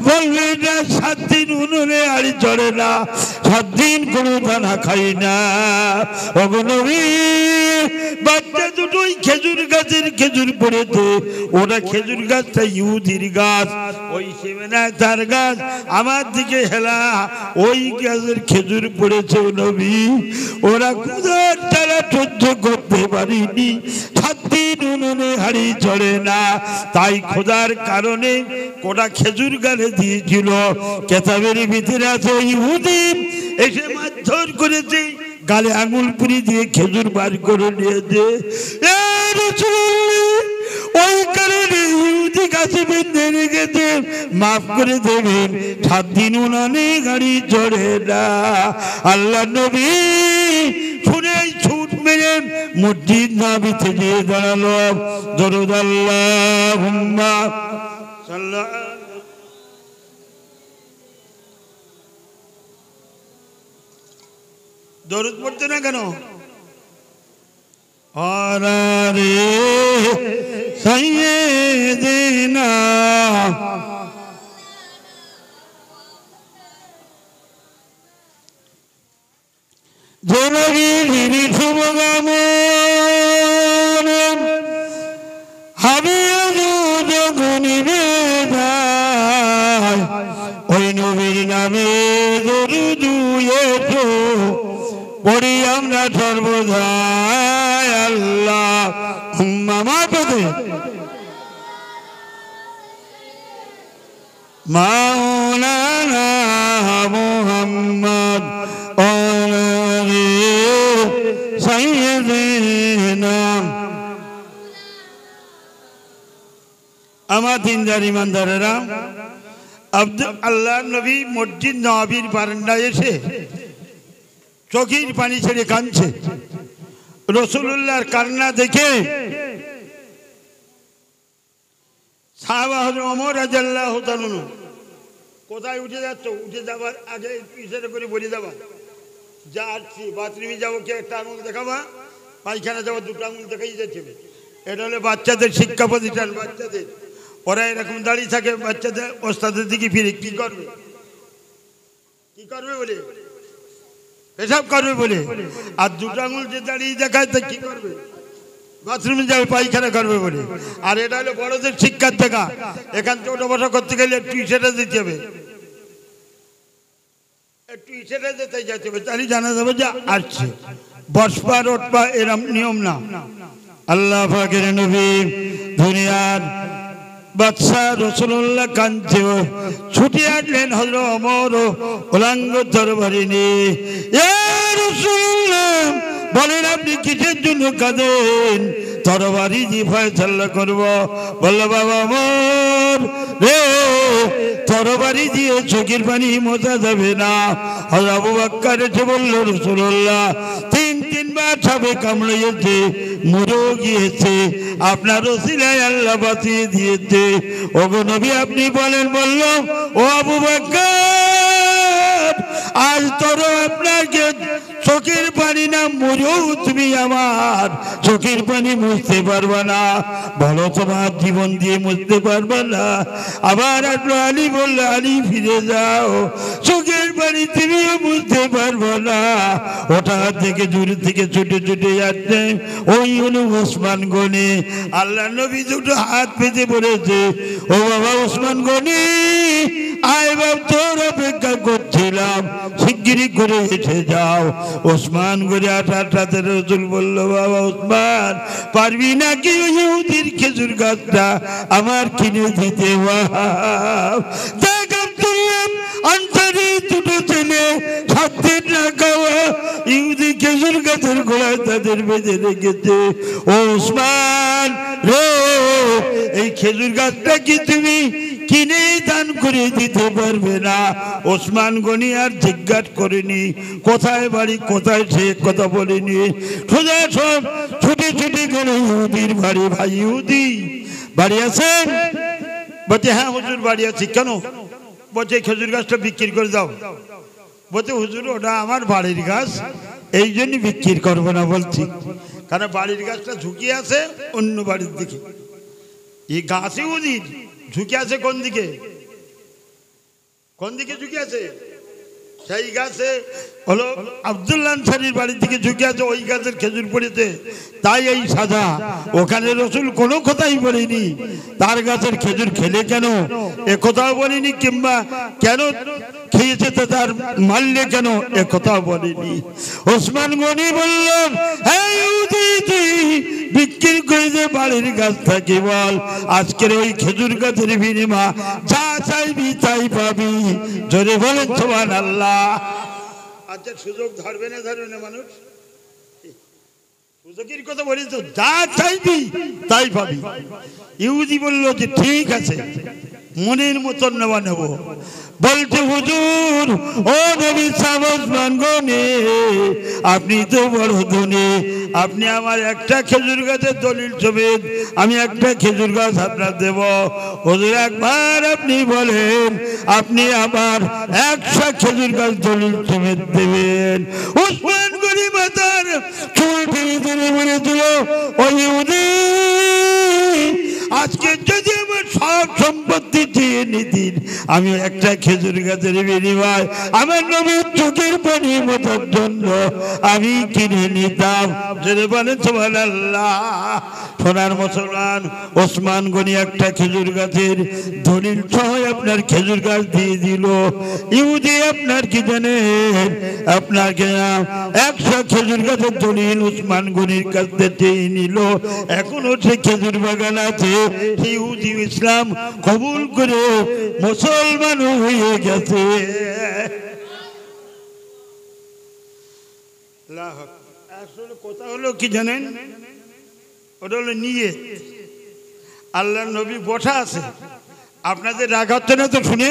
বলবে না 7 দিন উনুনে আড়ি চড়ে না, 7 দিন কোনো দানা খাই না। ওগো নবী, বাচ্চা দুটোই খেজুর গাছের খেজুর পড়েছে, ওরা খেজুর গাছটা ইহুদির গাছ, ওই সেমেনা তার গাছ, আমার দিকে হেলা, ওই গাছের খেজুর পড়েছে নবী। ওরা ক্ষুধার তারা সহ্য করতে পারিনি, 7 দিন উনুনে হাড়ি চড়ে না, তাই খোদার কারণে কোটা খেজুর গালে দিয়েছিল। কেতাবের ভিতরে আছে ইহুদি এসে মারধর করেছে, গালে আঙুল পুরি দিয়ে খেজুর বার করে নিয়েছে। ওই কারণে ইহুদি গাছে বেঁধে রেখেছে, মাফ করে দেবেন, 7 দিন উনানে গাড়ি চড়ে না। আল্লাহ নবী শুনে ছুট মেরে মসজিদ নববীতে গিয়ে দাঁড়ালো, দরুদ আল্লাহুম্মা সাল্লাল্লাহু। দরুদ পড়তে না কেন? আরে সাইয়্যিদিনা জনগীর শুভগামন হাবিবু যখনই বেদায়, ওই নবীর নামে দরুদ এসো পড়ি আমরা সর্বদাই। আল্লাহুম্মা মাবুদে মাওলানা মুহাম্মদ আলি সাইয়্যিদিনা। আমার দিনদার ইমানদারেরা, আল্লাহ নবী মসজিদ নববীর বারান্দায় এসে চোখের পানি ছেড়ে কাঁদছে। রাসূলুল্লাহর কান্না দেখে সাহাবা হযরত ওমর রাদিয়াল্লাহু তাআলা, কোথায় উঠে যাচ্ছ? উঠে যাবার আগে ইশারা করে বলে যাবা, যা আসছি বাথরুমে যাবো, কে একটা আঙুল দেখাবা, পায়খানা যাবো, 2টো আঙুল দেখাই যাচ্ছে। এটা হলো বাচ্চাদের শিক্ষা প্রতিষ্ঠান। বাচ্চাদের ওরা এরকম দাঁড়িয়ে থাকে, বাচ্চাদের ওস্তাদের দিকে ফিরে কি করবে, কি করবে বলে এসব করবে বলে, আর 2টো আঙুল যে দাঁড়িয়ে দেখায় তা কি করবে? বাথরুমে যাবে, পায়খানা করবে বলে। আর এটা হলো বড়দের শিক্ষার দেখা, এখান থেকে ওটা বসা করতে গেলে একটু ইশারা দিতে হবে, একটু ইশারা দিতে যেতে হবে, তাহলে জানা যাবে যে আসছে। বসবা উঠবা এরম নিয়ম না। আল্লাহ পাকের নবী দুনিয়ার বাদশা রাসূলুল্লাহ কাঁদছে, ছুটে আসলেন হযরত ওমর উলাঙ্গ তরবারি নিয়ে। ইয়া রাসূলুল্লাহ, বলেন আপনি কিসের জন্য কাঁদেন? তরবারি দিয়ে ফয়সালা করব। বলল বাবা ওমর রে, তরবারি দিয়ে চোখের পানি মোছা যাবে না। হযরত আবু বকর এসে বলল, রাসূলুল্লাহ 3বার সাপে কামড়িয়েছে, মরে গিয়েছে, আপনার ওসিলায় আল্লাহ বাঁচিয়ে দিয়েছে। ওগো নবী আপনি বলেন। বলল ও আবু বকর, আজ তোর আপনাকে চোখের পানি না মুছেও তুমি আমার চোখের পানি মুছতে পারবে না। বলো তোমার জীবন দিয়ে মুছতে পারবে না। আবার আলী বলল, আলী ফিরে যাও, চোখের পানি তুমিও মুছতে পারবে না। ওটা থেকে দূর থেকে ছুটে ছুটে যাচ্ছে, ওই হলো ওসমান গনি। আল্লাহ নবী দুটো হাত পেতে পড়েছে, ও বাবা ওসমান গনি, আয় বাবা, তোর অপেক্ষা করছিলাম, শিগগিরি করে এসে যাও। ওসমান গনি আঠাতে রসুল বলল, বাবা ওসমান, পারবি নাকি ওই ইহুদির খেজুর গাছটা আমার কিনে দিতে? আনসারি দুটো ছেলে 7 দিন না খাওয়া ইহুদি খেজুর গাছের গোড়ায় তাদের বেঁধে রেখেছে। ও ওসমান রে, এই খেজুর গাছটা কি তুমি কিনে দান করে দিতে পারবে না? ওসমান গনি আর জিজ্ঞাসা করেনি কোথায় বাড়ি কোথায়, সে কথা বলেনি। সোজা সব ছুটে ছুটে গেল ইহুদির বাড়ি। ভাই ইহুদি বাড়ি আছেন? বলছে হ্যাঁ হুজুর বাড়ি আছি। কেন? বলছে খেজুর গাছটা বিক্রি করে দাও। বলছে হুজুর ওটা আমার বাড়ির গাছ, এই জন্য বিক্রি করবো না বলছি, কারণ বাড়ির গাছটা ঝুঁকিয়ে আছে অন্য বাড়ির দিকে। এই গাছই উদির ঝুঁকে আছে কোন দিকে? কোন দিকে ঝুঁকে আছে? সেই গাছে হলো আব্দুল্লাহ আনসারীর বাড়ির দিকে ঝুঁকে আছে, ওই গাছের খেজুর পড়েছে, তাই এই সাজা। ওখানে রসুল কোনো কথাই বলেনি তার গাছের খেজুর খেলে কেন, এ কথাও বলেনি, কিংবা কেন খেয়েছে তো তার মারলে কেন, এ কথাও বলেনি। ওসমান গনি বললেন, বিক্রি করে যে বাড়ির গাছ থাকে বল, আজকের ওই খেজুর গাছের বিনিময় যা চাইবি তাই পাবি। জোরে বলেন সুবহানাল্লাহ। আচ্ছা সুযোগ ধরবে না, ধরবে না মানুষ, সুযোগের কথা বলি তো, যা চাইবি তাই পাবি। ইহুদি বলল যে ঠিক আছে, মনের মতন নেওয়া নেব। বলছে হুজুর, ও নবী সাহেব ওসমান গনি, আপনি তো বড় ধনী, আপনি আমার একটা খেজুর গাছের দলিল সমেত আমি একটা খেজুর গাছ আপনার দেব। হুজুর একবার আপনি বলেন, আপনি আমার 100 খেজুর গাছ দলিল সমেত দেবেন। ওসমান গনি মাতার চুল টেনে টেনে বলে দিল, ওই ইহুদি, আজকে যদি আমার সব সম্পত্তি চেয়ে নিতেন, আমি একটা খেজুর গাছের বিনিময় আমার নবীর চোখের পানি মোটার জন্য আমি কিনে নিতাম। যদি বলেন সুবহানাল্লাহ। সোনার মুসলমান, ওসমান গনি একটা খেজুর গাছের দলিল সহ আপনার খেজুর গাছ দিয়ে দিল। ইহুদি আপনার কি জানেন, আপনার 100 খেজুর গাছের দলিল ওসমান গনির কাছ থেকে নিল। এখনো সে খেজুর বাগান আছে। ইহুদি ইসলাম কবুল করে মুসলমান হয়ে গেছে। আসলে কথা হলো কি জানেন, ওটা হলো নিয়ত। আল্লাহ নবী বসা আছে, আপনাদের রাগ হচ্ছে না তো? শুনে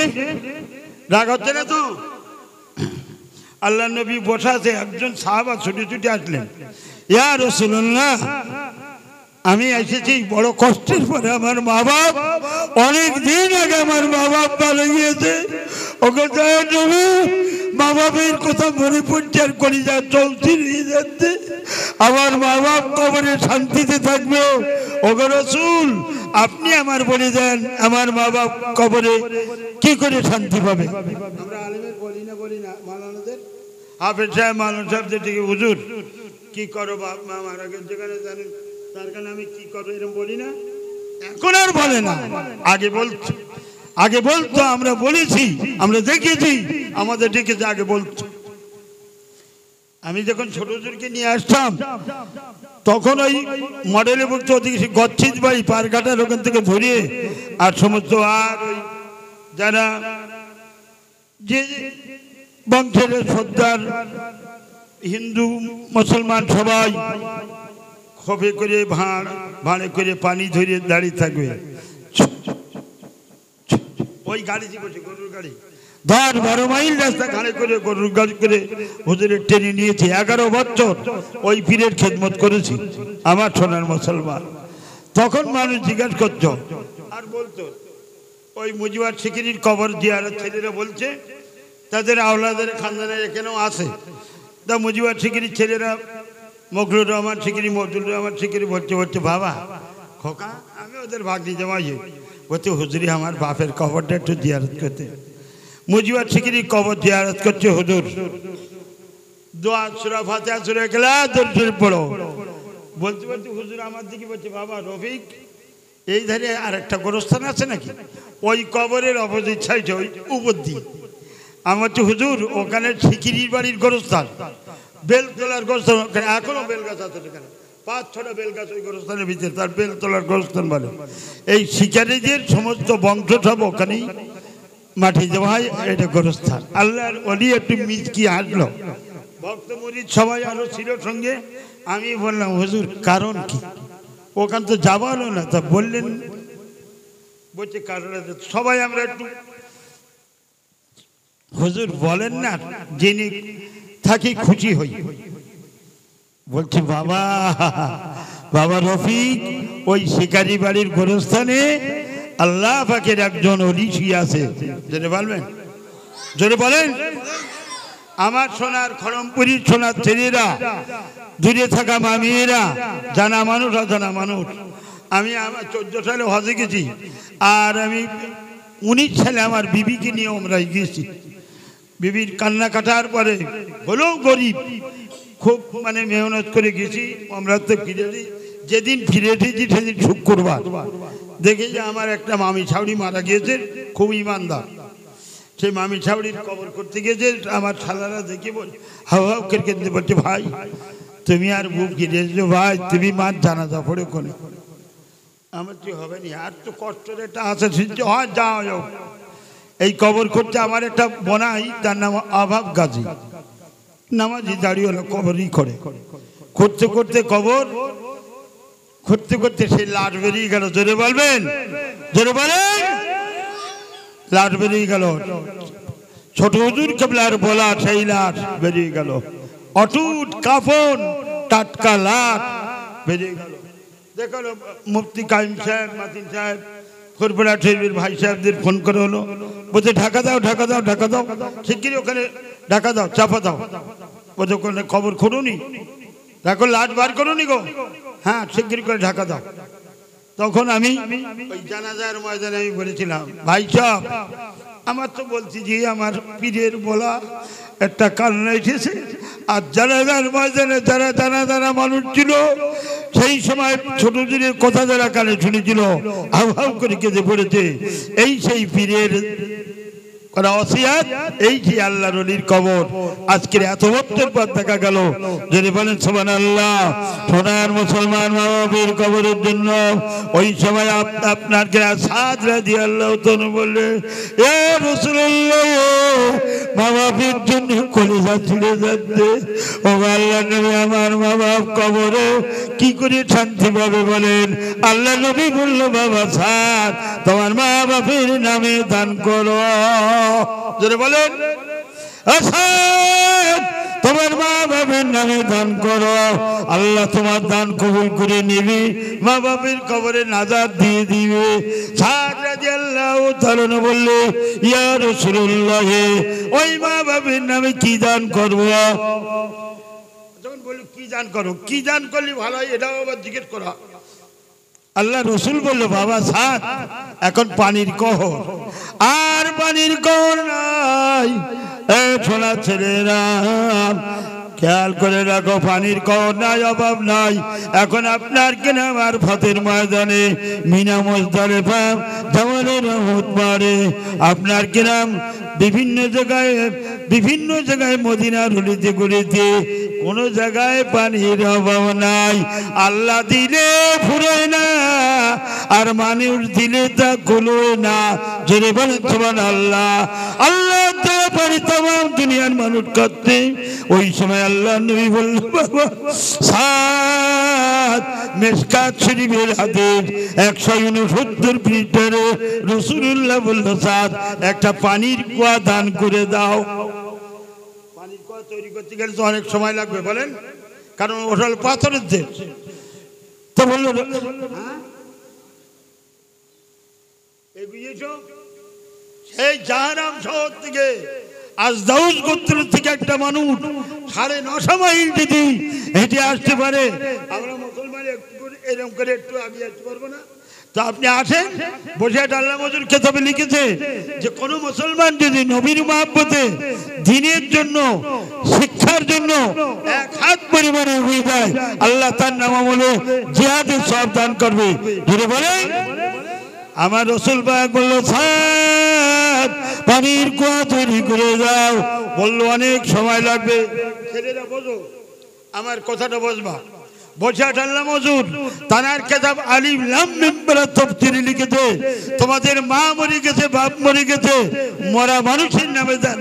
রাগ হচ্ছে না তো? আল্লাহ নবী বসা আছে, একজন সাহাবা ছুটে ছুটে আসলেন, ইয়া রাসূলুল্লাহ, আমি এসেছি বড় কষ্টের পরে, আমার মা বাপ অনেক দিন আগে আমার মা বাপ মারা গিয়েছে। ওকে মা বাপের কথা মনে পড়ছে আর কলিজা চলতি নিয়ে যাচ্ছে। আমার মা বাপ কবরে শান্তিতে থাকবে। ওগো রাসূল, আপনি আমার বলে দেন, আমার মা বাপ কবরে কি করে শান্তি পাবে? আমরা আলেমের বলি না মাওলানাদের, হাফেজ সাহেব মাওলানা সাহেবদের দিকে, হুজুর কি করো বাপ মা মারা গেছে যেখানে জানেন, তার কারণে আমি কি করবো এরকম বলি না। এখন আর বলে না, আগে বলতো, আমরা বলেছি, আমরা দেখেছি, আমাদের ডেকেছে, আগে বলতো। আমি যখন ছোট ছোটকে নিয়ে আসতাম তখন ওই মডেলে বলতো, ওদিকে গচ্ছিত বাড়ি পারঘাটার ওখান থেকে ধরিয়ে আর সমস্ত আর ওই যারা যে বংশের সর্দার হিন্দু মুসলমান সবাই খোপে করে ভাঁড়ে করে পানি ধরিয়ে দাঁড়িয়ে থাকবে। ওই গাড়িতে বসে, গরুর গাড়ি 10-12 মাইল রাস্তা ঘাড়ে করে গরুর গাড়ি করে হুজুরের ট্রেনে নিয়েছে। 11 বছর ওই পীরের খেদমত করেছি আমার সোনার মুসলমান। তখন মানুষ জিজ্ঞাসা করত আর বলতো, ওই মুজিবার শিকিরির কবর জিয়ারত ছেলেরা বলছে তাদের আওলাদের খানদানের এখানেও আছে, তা মুজিবুর শিকিরির ছেলেরা মকরুর রহমান শিকিরি, মজুর রহমান শিকিরি বলছে বাবা খোকা, আমি ওদের ভাগ্নি জামাই বলছে হুজুরি আমার বাপের কবরটা একটু জিয়ারত করতে। মুজিবুর শিকিরি কবর জিয়ারত করছে, হুজুর দোয়া সূরা ফাতিহা সূরা ইখলাস দরুদ শরীফ পড়ো। বলতে বলতে হুজুর আমার দিকে বলছে বাবা রফিক, এই ধারে আর একটা গোরস্থান আছে নাকি? ওই কবরের অপোজিট সাইডে ওই উপর দিয়ে। আমি বলছি হুজুর ওখানে শিকিরির বাড়ির গোরস্থান, বেলতলার গোরস্থান, এখনো বেলগাছ আছে সেখানে, 5-6টা বেলগাছ ওই গোরস্থানের ভিতরে, তার বেলতলার গোরস্থান বলে। এই শিকারীদের সমস্ত বংশ সব ওখানেই মাটি দেওয়া হয়, এটা গোরস্থান। আল্লাহর ওলি একটু মিচকি হাসলো, ভক্ত মুরিদ সবাই আরো ছিল সঙ্গে। আমি বললাম হুজুর কারণ কি? ওখান তো যাওয়া হলো না। তা বললেন, বলছে কারণ সবাই আমরা একটু হুজুর বলেন না জেনে থাকি খুশি হই। বলছি বাবা বাবা রফিক, ওই শিকারি বাড়ির গোরস্থানে আল্লাহ পাকের একজন ওলি শুয়ে আছে। জোরে বলবেন, জোরে বলেন। আমার সোনার খড়মপুরীর সোনার ছেলেরা, দূরে থাকা মামিয়েরা, জানা মানুষ অজানা মানুষ, আমি আমার 14 সালে হজে গেছি, আর আমি 19 সালে আমার বিবিকে নিয়ে ওমরায় গিয়েছি। বিবির কান্না কাটার পরে হলেও গরিব, খুব মানে মেহনত করে গেছি ওমরাতে ফিরেছি। যেদিন ফিরে এসেছি সেদিন শুক্রবার, দেখি যে আমার একটা মামি ছাউড়ি মারা গিয়েছে, খুব ইমানদার। সেই মামি ছাউড়ির কবর করতে গিয়েছে, আমার শালারা দেখে বল হাও হাও কেটে বলছে ভাই তুমি আর বুক গিরে এসেছো ভাই, তুমি মার জানাজা পড়ে কোনে। আমার কি হবে না, আর তো কষ্টের একটা আছে, হয় যাও যাও। এই কবর করতে আমার একটা বোনাই, তার নাম আভাব গাজী, নামাজি দাঁড়িয়ে হলো, কবরই করে। করতে করতে কবর করতে করতে সেই লাট বেরিয়ে গেল। জোরে বলবেন, জোরে বলেন। লাট বেরিয়ে গেল, ছোট হুজুর কেবলার বলা সেই লাট বেরিয়ে গেল। অটুট কাফন, টাটকা লাট বেরিয়ে গেল। দেখো মুফতি কাইম সাহেব, মাতিন সাহেব, ফুরফুরা শরীফের ভাই সাহেবদের ফোন করে হলো, বলছে ঢাকা দাও, ঢাকা দাও, ঢাকা দাও, শিগগিরই ওখানে ঢাকা দাও, চাপা দাও। বলছে ওখানে খবর খুঁড়ুনি, দেখো লাট বার করুনি গো, হ্যাঁ শিগগির করে ঢাকা দাও। তখন আমি ওই জানাজার ময়দানে আমি বলেছিলাম ভাই সাহেব, আমার তো বলছি যে আমার পীরের বলা একটা কান্না এসেছে, আর জানাজার ময়দানে যারা জানা মানুষ ছিল সেই সময় ছোট দিনের কথা যারা কানে শুনেছিল হাউ হাউ করে কেঁদে পড়েছে। এই সেই পীরের করা ওসিয়াত, এই যে আল্লাহর ওলির কবর আজকের এত বছর পর দেখা গেল। যদি বলেন সুবহানাল্লাহ। সোনার মুসলমান মা বাবার কবরের জন্য ওই সময় আপনার সাদ রাদিয়াল্লাহু তাআলা বললে এ রাসূলুল্লাহ, মা বাবার জন্য কলিজা ছিঁড়ে যাচ্ছে। ও আল্লাহর নবী, আমার মা বাপ কবরে কি করে শান্তি পাবে বলেন? আল্লাহ নবী বলল বাবা সাদ, তোমার মা বাবার নামে দান করো। জোরে বলেন, তোমার মা বাবার নামে দান করো, আল্লাহ তোমার দান কবুল করে নেবে, মা বাবার কবরে নাজাত দিয়ে দিবে। সাদ রাদিয়াল্লাহু তাআলা বললে ইয়া রাসূলুল্লাহ, ওই মা বাবার নামে কি দান করব? যখন বলি কি দান করো, কি দান করলে ভালো হয় এটাও আবার জিজ্ঞেস করা। আল্লাহ রসুল বললো বাবা সাদ, এখন পানির কহর, আর পানির কহর নাই। ছোলা ছেলেরা খেয়াল করে রাখো, পানির কহর নাই, অভাব নাই। এখন আপনার কেন আমার ফতের ময়দানে মিনা মুজদালিফা জামালের রহমত পারে, আপনার কিনাম বিভিন্ন জায়গায় মদিনার হলিতে গলিতে কোন জায়গায় পানির অভাব নাই। আল্লাহ দিলে ফুরোয় না, আর মানুষ দিলে তা কুলোয় না। যদি বলেন সুবহানাল্লাহ। আল্লাহ দেওয়া পানি তামাম দুনিয়ার মানুষ করতে। ওই সময় আল্লাহ নবী বলল বাবা সাদ, মিশকাত শরীফের হাদিস 169 পৃষ্ঠারে রাসূলুল্লাহ বলল সাদ, একটা পানির কুয়া দান করে দাও। পানির কুয়া তৈরি করতে গেলে তো অনেক সময় লাগবে বলেন, কারণ ওটা হলো পাথরের দেশ। তো বললো সেই জাহারাম শহর থেকে আজদাউস গোত্র থেকে একটা মানুষ 950 মাইল যদি হেঁটে আসতে পারে, আমরা মুসলমান একটু করে এরকম করে একটু আগে আসতে পারবো না? তো আপনি আসেন। বসিরহাট আল্লাহ মজুর কেতাবে লিখেছে যে কোন মুসলমান যদি নবীর মহব্বতে দ্বীনের জন্য, শিক্ষার জন্য 1 হাত পরিমাণে হয়ে যায়, আল্লাহ তার নামামলে জিহাদের সওয়াব দান করবে। যদি বলেন আমার রাসূল পাক বলল, সাদ পানির কুয়া তৈরি করে দাও। বলল অনেক সময় লাগবে। ছেলেরা বোঝো, আমার কথাটা বুঝবা। বসিরহাট আল্লাহ মজুর তানার কিতাব আলিফ লাম মিম বলে তাফসীরে লিখেছে, তোমাদের মা মরে গেছে, বাপ মরে গেছে, মরা মানুষের নামে দান,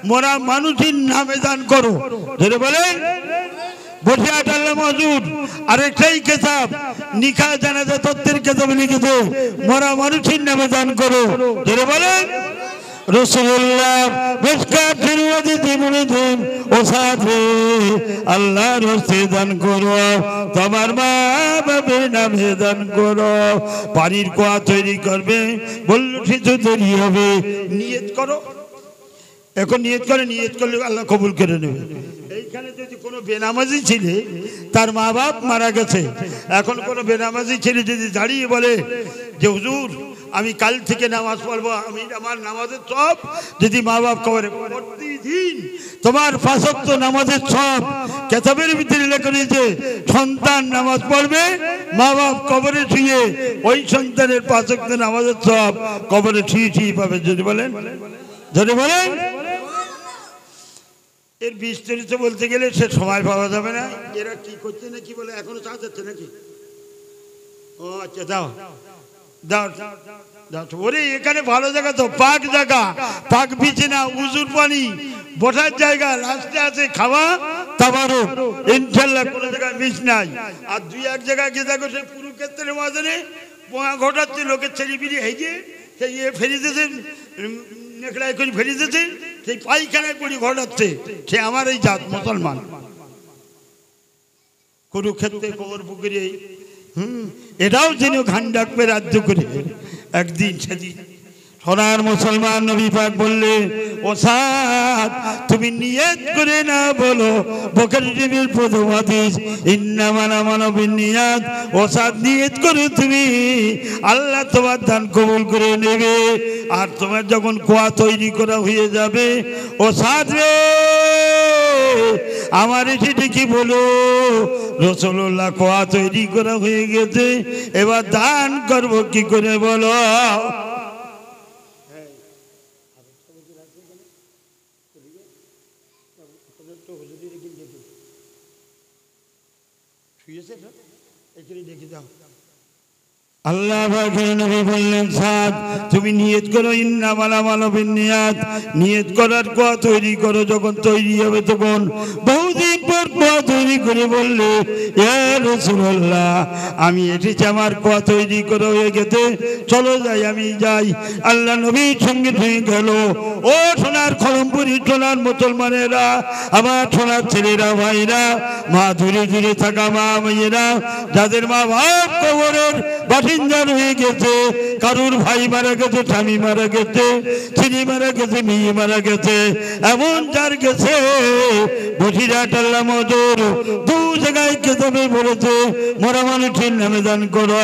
মরা মানুষের নামে দান করো। ধরে বলেন বসিরহাট আল্লাহ মজুর আরেকটাই কিতাব নিকাহ জানাজা তত্ত্বের কিতাব লিখেছে, মরা মানুষের নামে দান করো। ধরে বলেন রাসূলুল্লাহ মিশকাত ফিরওয়াদিতে বলেছেন, ও সাথে আল্লাহর রাস্তে দান করো, তোমার মা বাবার নামে দান করো। পানির কুয়া তৈরি করবে, বলল কিছু দেরি হবে, নিয়ত করো। এখন নিয়ত করে, নিয়ত করলে আল্লাহ কবুল করে নেবে। এইখানে যদি কোনো বেনামাজি ছেলে, তার মা বাপ মারা গেছে, এখন কোনো বেনামাজি ছেলে যদি দাঁড়িয়ে বলে যে হুজুর আমি কাল থেকে নামাজ পড়বো, আমি আমার নামাজের সব যদি মা বাপ কবরে, প্রতিদিন তোমার 5 ওয়াক্ত নামাজের সব কিতাবের ভিতরে লেখা রয়েছে, সন্তান নামাজ পড়বে, মা বাপ কবরে শুয়ে ওই সন্তানের 5 ওয়াক্ত নামাজের সব কবরে শুয়ে পাবে। যদি বলেন, যদি বলেন এর বিস্তারিত বলতে গেলে সে সময় পাওয়া যাবে না। এরা কি করছে না কি বলে, এখনো চা যাচ্ছে নাকি? ও আচ্ছা, দাও দাও দাও। ওরে এখানে ভালো জায়গা তো, পাক জায়গা, পাক বিছানা, উজুর পানি, বসার জায়গা, রাস্তা আছে, খাওয়া তাবারও ইনশাআল্লাহ কোনো জায়গায় মিস নাই। আর 2-1 জায়গায় গিয়ে দেখো সে কুরুক্ষেত্রের মাঝে পোয়া ঘটাচ্ছে, লোকের ছেলে পিড়ি হেঁটে সেই ফেরি দিয়েছে, নেকড়াই করে ফেরি দিয়েছে, সেই পায়খানায় করে ঘটাচ্ছে, সে আমার এই জাত মুসলমান। কুরুক্ষেত্রে কবর পুকুরে এটাও যেন ঘান ডাকবে রাজ্য করে একদিন সেদিন। সোনার মুসলমান নবী পাক বললে, ও সাদ তুমি নিয়ত করে না বলো, বুখারী শরীফের প্রথম হাদিস, ইন্নামাল আমালু বিন্নিয়াত। ও সাদ নিয়ত করে তুমি, আল্লাহ তোমার দান কবুল করে নেবে। আর তোমার যখন কুয়া তৈরি করা হয়ে যাবে, ও সাদ রে আমার এসে কি বলো, রাসূলুল্লাহ কুয়া তৈরি করা হয়ে গেছে, এবার দান করব কি করে বলো। আল্লাহ পাকের নবী বললেন, সাদ তুমি নিয়ত করো, ইন্নামাল আমালু বিন্নিয়াত, নিয়ত করার কুয়া তৈরি করো। যখন তৈরি হবে তখন বহুদিন পর কুয়া তৈরি করে বললে, ইয়া রাসূলুল্লাহ আমি এসেছি, আমার কুয়া তৈরি করে হয়ে গেছে, চলো যাই, আমি যাই। আল্লাহ নবীর সঙ্গে সঙ্গে গেল। ও সোনার খড়মপুরি, সোনার মুসলমানেরা, আমার সোনার ছেলেরা, ভাইরা, মা দূরে দূরে থাকা মা মেয়েরা, যাদের মা বাপ কবরের বাসিন্দার হয়ে গেছে, কারুর ভাই মারা গেছে, স্বামী মারা গেছে, ছেলে মারা গেছে, মেয়ে মারা গেছে, এমন যার গেছে, বসিরহাট আল্লাহ মজুর 2 জায়গায় কেতাবে বলেছে, মরা মানুষের নামে দান করো।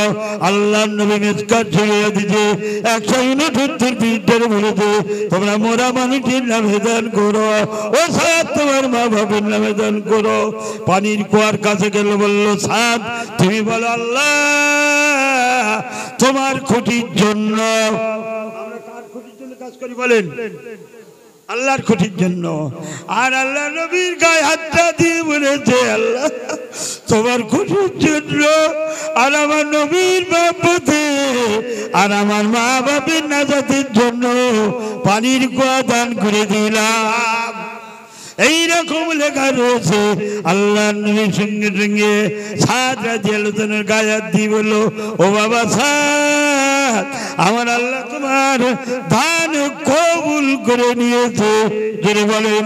আল্লাহ নবী মিশকাত ছড়িয়ে দিতে 169 পৃষ্ঠার বলেছে, তোমরা মরা মানুষের নামে দান করো। ও সাদ তোমার মা বাবার নামে দান করো। পানির কুয়ার কাছে গেল, বলল, সাদ তুমি বলো, আল্লাহ তোমার খুশির জন্য। আমরা কার খুশির জন্য কাজ করি বলেন? আল্লাহর খুশির জন্য। আর আল্লাহ নবীর গায়ে হাতটা দিয়ে বলেছে, আল্লাহ তোমার খুশির জন্য, আর আমার নবীর বাপতে, আর আমার মা বাপের নাজাতের জন্য পানির কুয়া দান করে দিলাম। এইরকম লেখা রয়েছে। আল্লাহ নবীর সঙ্গে সঙ্গে সাদ রাদিয়াল্লাহু তাআলার গায়ে হাত দিয়ে বলল, ও বাবা সাদ, আমার আল্লাহ তোমার দান কবুল করে নিয়েছে। জোরে বলেন,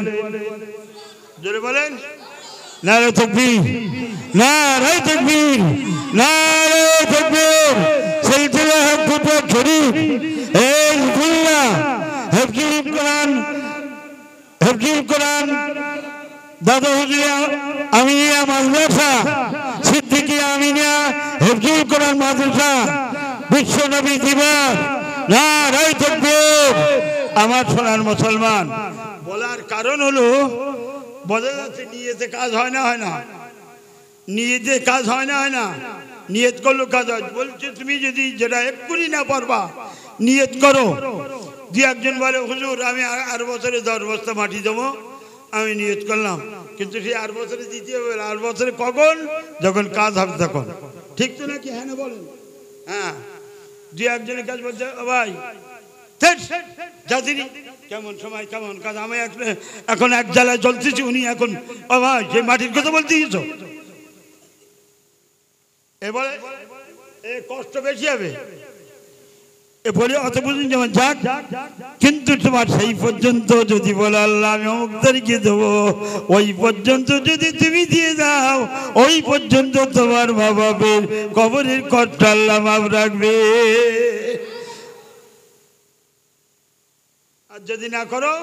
জোরে বলেন, নারে তাকবীর, নারে তাকবীর, নারে তাকবীর। সিলসিলা হক শরীফ এই খুলনা হেফজুল কোরআন দাদা হুজুর আমিনিয়া মাদ্রাসা, সিদ্দিকিয়া আমিনিয়া হিফজুল কোরআন মাদ্রাসা, বিশ্ব নবী দিবস, নারায়ে তাকবীর। আমার সোনার মুসলমান, বলার কারণ হলো বোঝা যাচ্ছে নিয়তে কাজ হয় না, হয় না? নিয়তে কাজ হয় না, হয় না? নিয়ত করলো কাজ হয়। বলছে তুমি যদি যেটা এক্ষুনি না পারবা নিয়ত করো। যে একজন বলে হুজুর আমি আর বছরে 10 বস্তা মাটি দেবো, আমি নিয়ত করলাম, কিন্তু সে আর বছরে দিতে হবে। আর বছরে কখন? যখন কাজ হবে তখন। ঠিক তো নাকি? হ্যাঁ না বলেন? হ্যাঁ। যে একজনের কাজ বলছে ভাই যাদিনি কেমন সময় কেমন কাজ, আমি এখন এক জ্বালায় জ্বলতেছি, উনি এখন ও ভাই সেই মাটির কথা বলতে গেছো, এবারে এ কষ্ট বেশি হবে এ বলে অত বুঝুন যেমন যাক। কিন্তু তোমার সেই পর্যন্ত যদি বলো আল্লাহ আমি অমুক তারিখে দেবো, ওই পর্যন্ত যদি তুমি দিয়ে দাও, ওই পর্যন্ত তোমার মা বাপের কবরের কষ্ট আল্লাহ মাফ রাখবে। আর যদি না করো,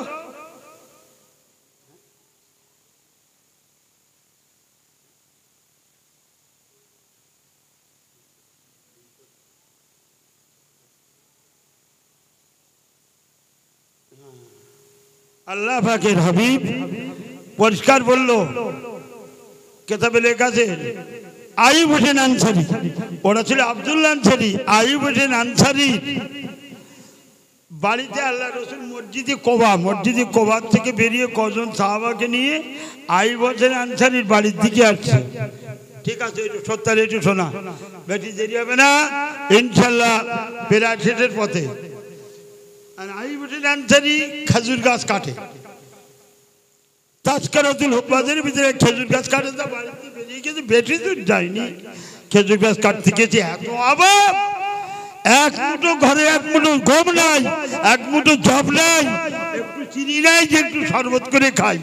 আল্লাহ পাকের হাবিব পরিষ্কার বললো, কেতাবে লেখা আছে আইয়ুব হোসেন আনসারী, ওরা ছিল আব্দুল্লাহ আনসারী। আইয়ুব হোসেন আনসারী বাড়িতে আল্লাহ রসুল মসজিদে কোবার থেকে বেরিয়ে কজন সাহাবাকে নিয়ে আইয়ুব হোসেন আনসারীর বাড়ির দিকে আসছে। ঠিক আছে, একটু সত্যার একটু শোনা, বেশি দেরি হবে না ইনশাল্লাহ, প্রায় শেষের পথে। আর আইয়ুব হোসেন আনসারী খেজুর গাছ কাটে, তাজকারাতুল হুফাজের ভিতরে খেজুর গাছ কাটে। তা বাড়িতে বেরিয়ে গেছে, বেশি দূর যায়নি, খেজুর গাছ কাটতে গেছে। এত অভাব, এক মুঠো ঘরে এক মুঠো গম নাই, এক মুঠো জব নাই, একটু চিনি নাই যে একটু শরবত করে খাই,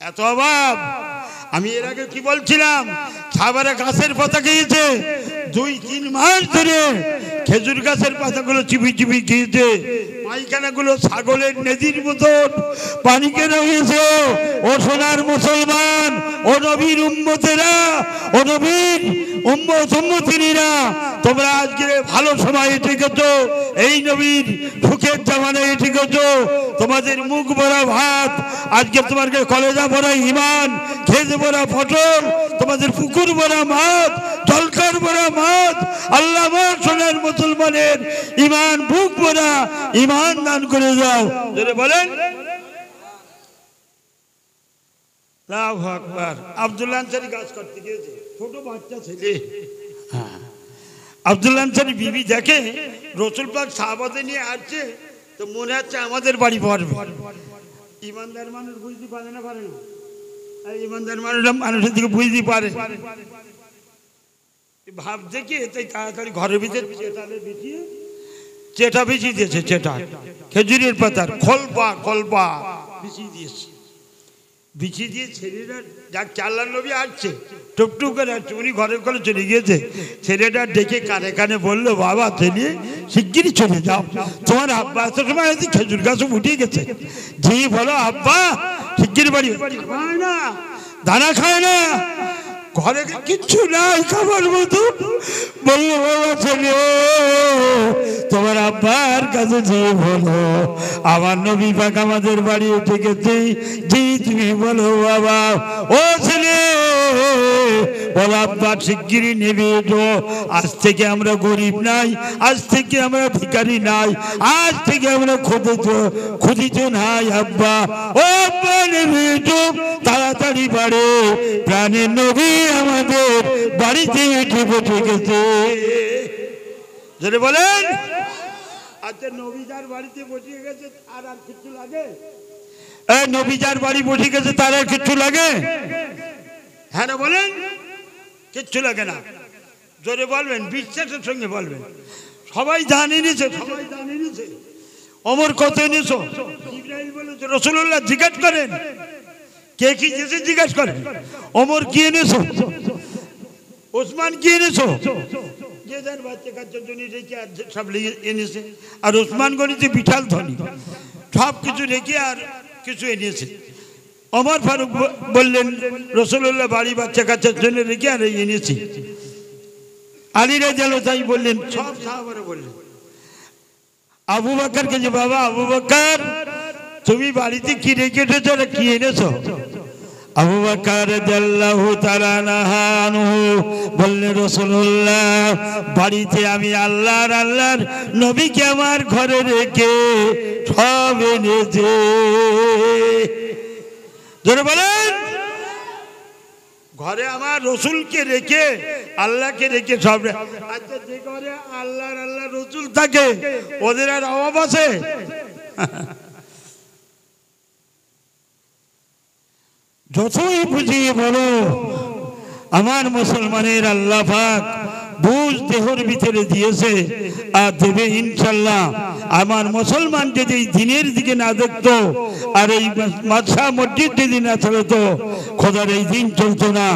এত অভাব। আমি এর আগে কি বলছিলাম, সাহাবারা গাছের পাতা খেয়েছে 2-3 মাস ধরে, খেজুর গাছের পাতাগুলো চিবি চিবি খেয়েছে, পায়খানাগুলো ছাগলের নেদির মতন পানি কেনা হয়েছে। ও সোনার মুসলমান, ও নবীর উম্মতেরা, ও নবীর উম্মতিনীরা, তোমরা আজকে ভালো সময়ে ঠেকেছো, এই নবীর সুখের জামানায় ঠেকেছো। তোমাদের মুখ ভরা ভাত, আজকে তোমাকে কলেজা ভরা ইমান, খেজে ভরা ফসল, তোমাদের পুকুর ভরা মাছ, জলকার ভরা মাছ। আল্লাহ আমার সোনার মুসলমানের ইমান বুক ভরা ইমান দান করে যাও, যদি বলেন আল্লাহু আকবার। আব্দুল্লাহ আনসারী গাছ কাটতে গিয়েছে, ছোট বাচ্চা ছেলে। আব্দুল্লাহ আনসারী বিবি দেখে রসুল পাক সাহাবাদের নিয়ে আসছে, তো মনে হচ্ছে আমাদের বাড়ি পড়বে। ইমানদার মানুষ বুঝতে পারে না, পারে না? ইমানদার মানুষরা মানুষের দিকে বুঝতে পারে, ভাবছে কি তাই তাড়াতাড়ি ঘরের ভিতরে চেটা বিছিয়ে দিয়েছে, চেটা খেজুরের পাতার খোলপা বিছিয়ে দিয়েছে। বিছিয়ে দিয়ে ছেলেটা যাক আল্লাহর নবী আসছে, টুকটুক করে আসছে, উনি ঘরে ঘরে চলে গিয়েছে। ছেলেটা ডেকে কানে কানে বললো, বাবা ছেলে শিগগিরই চলে যাও, তোমার আব্বা এত সময় হয়তো খেজুর গাছও উঠে গেছে। জি বলো আব্বা শিগগির বাড়ি, খায় না দানা, খায় না, ঘরে কিচ্ছু নাই খাবার মতো। বললো বাবা ছেলে তোমার আব্বার কাছে যেয়ে বলো আমার নবী পাক আমাদের বাড়ি উঠে গেছে। জি তুমি বলো বাবা। ও ছেলে বলো আব্বা শিগগিরই নেবে এসো, আজ থেকে আমরা গরিব নাই, আজ থেকে আমরা ভিখারি নাই, আজ থেকে আমরা ক্ষুধিত নাই আব্বা। ও আব্বা নেবে এসো তাড়াতাড়ি বাড়ে, প্রাণের নবী আমাদের বাড়িতে উঠে বসে গেছে। যদি বলেন আচ্ছা নবী যার বাড়িতে বসে গেছে আর আর কিছু লাগে? নবী যার বাড়ি বসে গেছে তার আর কিছু লাগে? হ্যাঁ না বলেন, কিচ্ছু লাগে না। জোরে বলবেন, বিশ্বাসের সঙ্গে বলবেন। সবাই জানে নিছে, সবাই জানে নিছে। ওমর কত নিছো? ইব্রাহিম বলেছে রাসূলুল্লাহ জিজ্ঞাসা করেন কে কি দিয়েছে, জিজ্ঞাসা করেন। ওমর কি এনেছো? ওসমান কি এনেছো? যে যার বাচ্চা কাচ্চার জন্য রেখে আর সব এনেছে। আর ওসমান গনিতে বিশাল ধনী, সব কিছু রেখে আর কিছু এনেছে। ওমর ফারুক বললেন রাসূলুল্লাহ বাড়ি বাচ্চা কাচ্চার জন্য রেখে আর এনেছি। আলী রাদিয়াল্লাহু তাআলা বললেন, সব সাহাবারা বললেন আবু বকরকে, যে বাবা আবু বকর তুমি বাড়িতে কি রেখে এসেছো আর কি এনেছো? আবু বকর রাদিয়াল্লাহু তাআলা আনহু বললেন, রাসূলুল্লাহ বাড়িতে আমি আল্লাহর নবীকে আমার ঘরে রেখে সব এনেছি। জোরে বলেন, ঘরে আমার রসুলকে রেখে আল্লাহকে রেখে সব। আচ্ছা, যে ঘরে আল্লাহ রসুল থাকে ওদের আর অভাব আছে? যতই বুঝিয়ে বলো আমার মুসলমানের আল্লাহ পাক বুঝ দেহর ভিতরে দিয়েছে আর দেবে ইনশাল্লাহ। আমার মুসলমান যদি দিনের দিকে না দেখতো আর এই মাদ্রাসা মসজিদ যদি না চলতো, খোদার এই দিন চলতো না।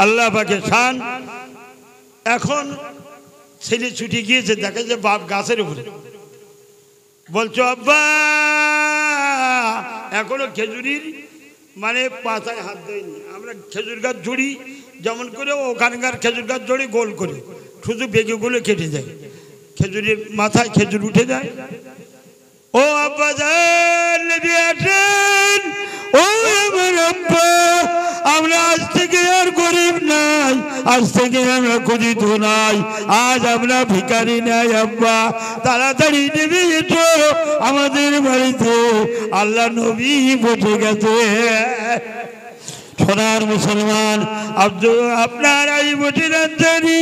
আল্লাহ পাকের শান। এখন ছেলে ছুটি গিয়েছে, দেখা যায় বাপ গাছের উপরে বলছো, আব্বা এখনো খেজুরির মানে পাতায় হাত দেয়নি। আমরা খেজুর গাছ জুড়ি যেমন করে, ওখানকার খেজুর গাছ জড়ি গোল করে শুধু বেগুগুলো কেটে যায়, খেজুরের মাথায় খেজুর উঠে যায়। ও আব্বা জান, নবী আসেন। ও আমার আব্বা, আমরা আজ থেকে আর গরিব নাই, আজ থেকে আমরা ক্ষুধিত নাই, আজ আমরা ভিখারি নাই। আব্বা তাড়াতাড়ি নেমে এসো, আমাদের বাড়িতে আল্লাহ নবী বসে গেছে। সোনার মুসলমান, আপনার এই বসে রাজধানী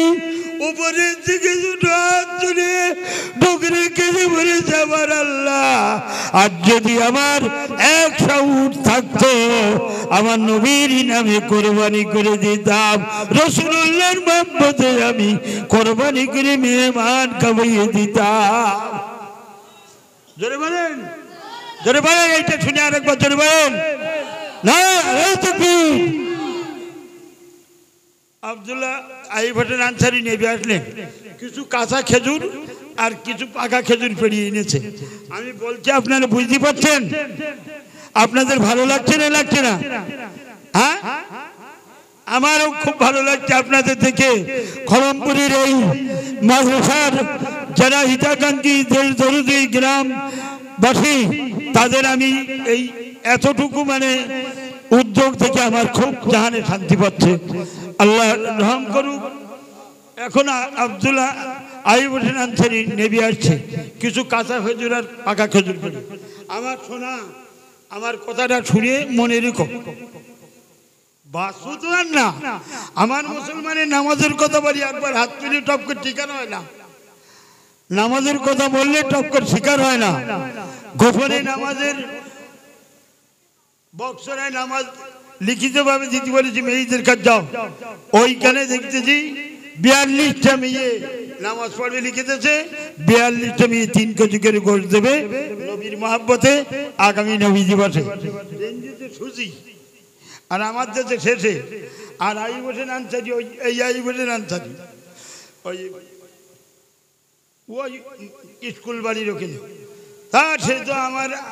উপরের দিকে দুটো হাত তুলে ডুকরে কেঁদে বলেছে, আমার আল্লাহ আর যদি আমার 100 উট থাকতো আমার নবীর নামে কোরবানি করে দিতাম, রাসূলুল্লাহর মহব্বতে আমি কোরবানি করে মেহমান খাওয়িয়ে দিতাম। জোরে বলেন, জোরে বলেন, এইটা শুনে আরেকবার জোরে বলেন না। আব্দুল্লাহ আইয়ুব আনসারী নেবে আসলেন, কিছু কাঁচা খেজুর আর কিছু পাকা খেজুর পেড়িয়ে এনেছে। আমি বলছি, আপনারা বুঝতে পারছেন? আপনাদের ভালো লাগছে না লাগছে না? হ্যাঁ, আমারও খুব ভালো লাগছে আপনাদের থেকে। খড়মপুরের এই মাদ্রাসার যারা হিতাকাঙ্ক্ষী দরুদি গ্রামবাসী, তাদের আমি এই এতটুকু মানে উদ্যোগ থেকে আমার খুব জাহানে শান্তি পাচ্ছে। আল্লাহ রহম করুক। এখন আব্দুল্লাহ আইয়ুব আনসারী নেবে আসছে, কিছু কাঁচা খেজুর আর পাকা খেজুর করে। আমার শোনা, আমার কথাটা শুনে মনে রেখো, বাসু তো আর না। আমার মুসলমানের নামাজের কথা বলি, একবার হাত তুলে টপ করে ঠিকানা হয় না। নামাজের কথা বললে টপ করে শিকার হয় না। গোপনে নামাজের বক্সরায় নামাজ লিখিতভাবে দিতে বলেছি, মেয়েদের কাছে যাও, ওইখানে দেখতেছি 42টা মেয়ে নামাজ পড়বে লিখেছে। 42টা মেয়ে 3 কেজি করে গোশ দেবে নবীর মহব্বতে আগামী নবী দিবসে। সুজি আর আমার দেশে শেষে। আর আইয়ুব আনসারী, ওই এই আইয়ুব আনসারী ওই স্কুল বাড়ির ওখানে। তার সে তো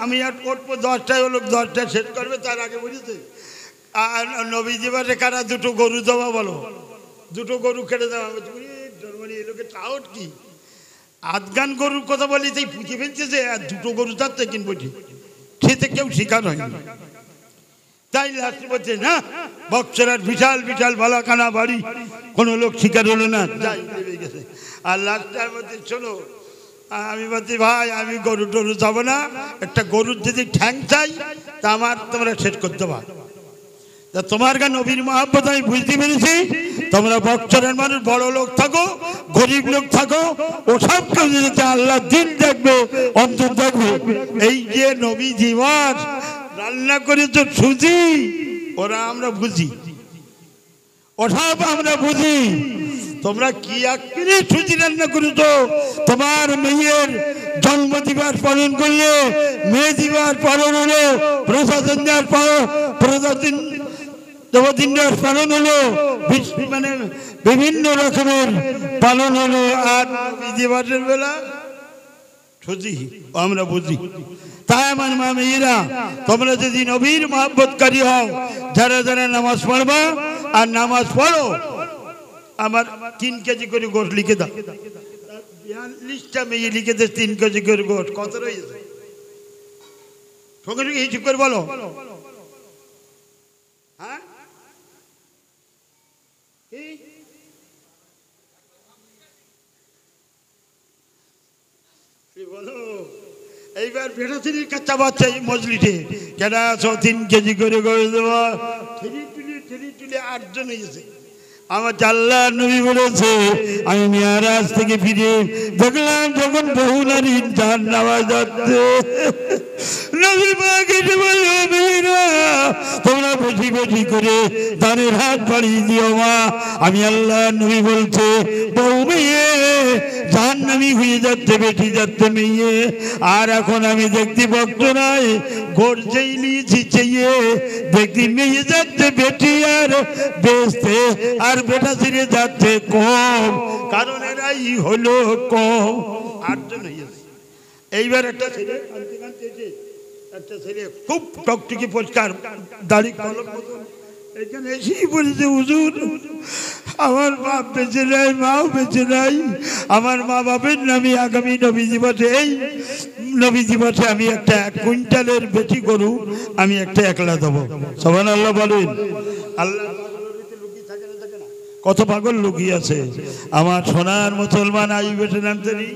আমি আর করবো 10টায়, হলো 10টায় শেষ করবে, তার আগে বুঝেছে। আর নবী দিবসে কারা 2টো গরু দেওয়া বলো, 2টো গরু কেটে দেওয়া। লোকে টাউট কি আধগান গরুর কথা বলি, তাই পুঁতে ফেলতেছে। আর 2টো গরু তার থেকে কিনবো, খেতে কেউ শিকার হয় না। তাই লাস্টে বলছে না, বক্সরার বিশাল বিশাল বালাখানা বাড়ি, কোনো লোক শিকার হলো না, যাই নেমে গেছে। আর লাস্টে বলছে, শোনো, আমি বলছি ভাই আমি গরু টরু যাবো না, একটা গরুর যদি ঠ্যাং চাই তা আমার তোমরা শেষ করতে পারো। তা তোমার গা নবীর মহব্বত আমি বুঝতে পেরেছি। তোমরা বক্সরের মানুষ, বড় লোক থাকো গরিব লোক থাকো, ও সব কেউ যদি আল্লাহ দিন দেখবে, অন্তর দেখবে। এই যে নবী দিবস রান্না করেছো সুজি, ওরা আমরা বুঝি, ওসব আমরা বুঝি। তোমরা কি আকিরে সুজি রান্না করেছো? তোমার মেয়ের জন্ম দিবস পালন করলে, মেয়ে দিবস পালন হলো, প্রশাসন প্রজাতিন দেবদিন পালন হলো, মানে বিভিন্ন রকমের পালন হলো। আর দিবসের বেলা সুজি আমরা বুঝি। তাই আমার মা মেয়েরা, তোমরা যদি নবীর মহব্বতকারী হও, যারা যারা নামাজ পড়বা আর নামাজ পড়ো, আমার 3 কেজি করে গোশ লিখে দাও। 42টা মেয়ে লিখে দে 3 কেজি করে গোশ। কত রয়েছে সঙ্গে সঙ্গে হিসেব করে বলো। হ্যাঁ বলো। এইবার বেড়াচিনির কাচ্চা বাচ্চা এই মজলিটে কেন আছো? 3 কেজি করে গোশ দেওয়া। ঠেলি টুলি 8 জন হয়েছে। আমার আল্লাহ নবী বলেছে, আমি মেরাজ থেকে ফিরে দেখলাম যখন বহু নারী জান নামাজ যাচ্ছে, নবী পাক এসে বলল, মেয়েরা তোমরা বসি বসি করে দানের হাত বাড়িয়ে দিও মা। আমি আল্লাহ নবী বলছে, বহু মেয়ে জাহান্নামী হয়ে যাচ্ছে, বেশি যাচ্ছে মেয়ে। আর এখন আমি দেখতে ভক্ত নাই, গোর যেই নিয়েছি চেয়ে দেখতে মেয়ে যাচ্ছে বেটি আর বেসতে, আর বেটা ছিঁড়ে যাচ্ছে কম, কারণ এরাই হলো কম। 8 জন হয়েছে। এইবার একটা ছেলে কাঁদতে কাঁদতে এসে, একটা ছেলে খুব টকটকি পরিষ্কার, দাড়ি কলম মতন, এখানে এসেই বলেছে, হুজুর আমার বাপ বেঁচে নাই, মাও বেঁচে নাই, আমার মা বাপের নামে আগামী নবী দিবসে, এই নবী দিবসে আমি একটা 1 কুইন্টালের বেশি গরু আমি একটা একলা দেবো। সুবহানাল্লাহ বলেন। আল্লাহ কত পাগল লুকিয়ে আছে। আমার সোনার মুসলমান আইয়ুব নামতারি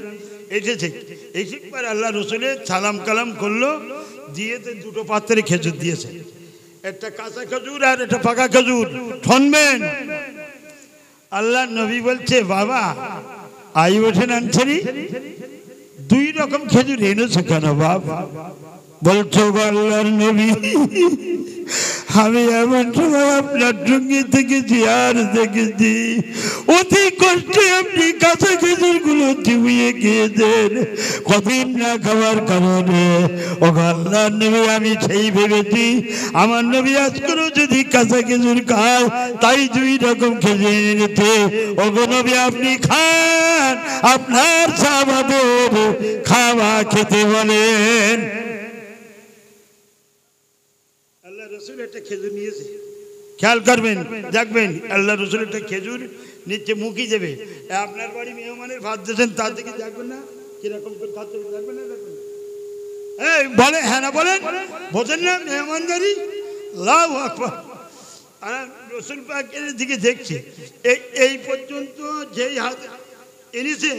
এসেছে, এসেবার আল্লাহ রসুলের সালাম কালাম করলো, দিয়েতে 2টো পাত্রে খেজুর দিয়েছে, একটা কাঁচা খেজুর আর একটা পাকা খেজুর। শুনবেন, আল্লাহ নবী বলছে, বাবা আইয়ুব আনসারী 2 রকম খেজুর এনেছো কেন বাবা? বলছো আল্লাহর নবী, আমি এমন সময় আপনার সঙ্গে দেখেছি আর দেখেছি অতি কষ্টে আপনি কাঁচা খেজুর গুলো চিবিয়ে খেয়েছেন, কদিন না খাওয়ার কারণে। ও আল্লাহর নবী, আমি সেই ভেবেছি আমার নবী আজ করে যদি কাঁচা খেজুর খায়, তাই 2 রকম খেজুর এনেছে। ও নবী আপনি খান, আপনার সাহাবাদের খাওয়া খেতে বলেন। আল্লাহ রসুল একটা খেজুর নিয়েছে, খেয়াল করবেন, দেখবেন আল্লাহ রসুল একটা খেজুর নিচে মুখি দেবে। আপনার বাড়ি মেহমানের ভাত দিয়েছেন, তার দিকে দেখবেন না কিরকম করে খাচ্ছে, দেখবেন না? দেখবেন এই বলে, হ্যাঁ না বলেন, বোঝেন না মেহমানদারি? আল্লাহু আকবার। আর রসুল পাকের দিকে দেখছে, এই পর্যন্ত যেই হাত এনেছে,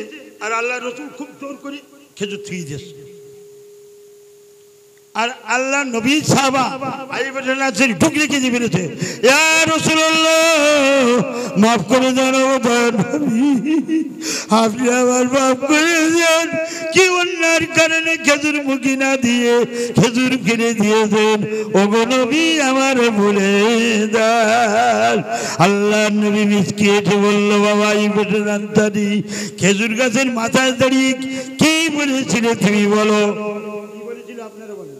আর আল্লাহ রসুল খুব জোর করে খেজুর থুয়ে দিয়েছে। আর আল্লাহ নবী সাহাবা আইয়ুব আনসারী ঢুকলে কেজি বেরোছে, ইয়া রাসূলুল্লাহ মাফ করে দেন, আপনি আমার মাফ করে দেন, কি অন্যার কারণে খেজুর মুখি না দিয়ে খেজুর কিনে দিয়েছেন, ওগো নবী আমার ভুলে দেন। আল্লাহ নবী মিসকি এসে বলল, বাবা আইয়ুব আনসারী খেজুর গাছের মাথায় দাঁড়িয়ে কি বলেছিলে তুমি বলো? কি বলেছিল আপনারা বলেন?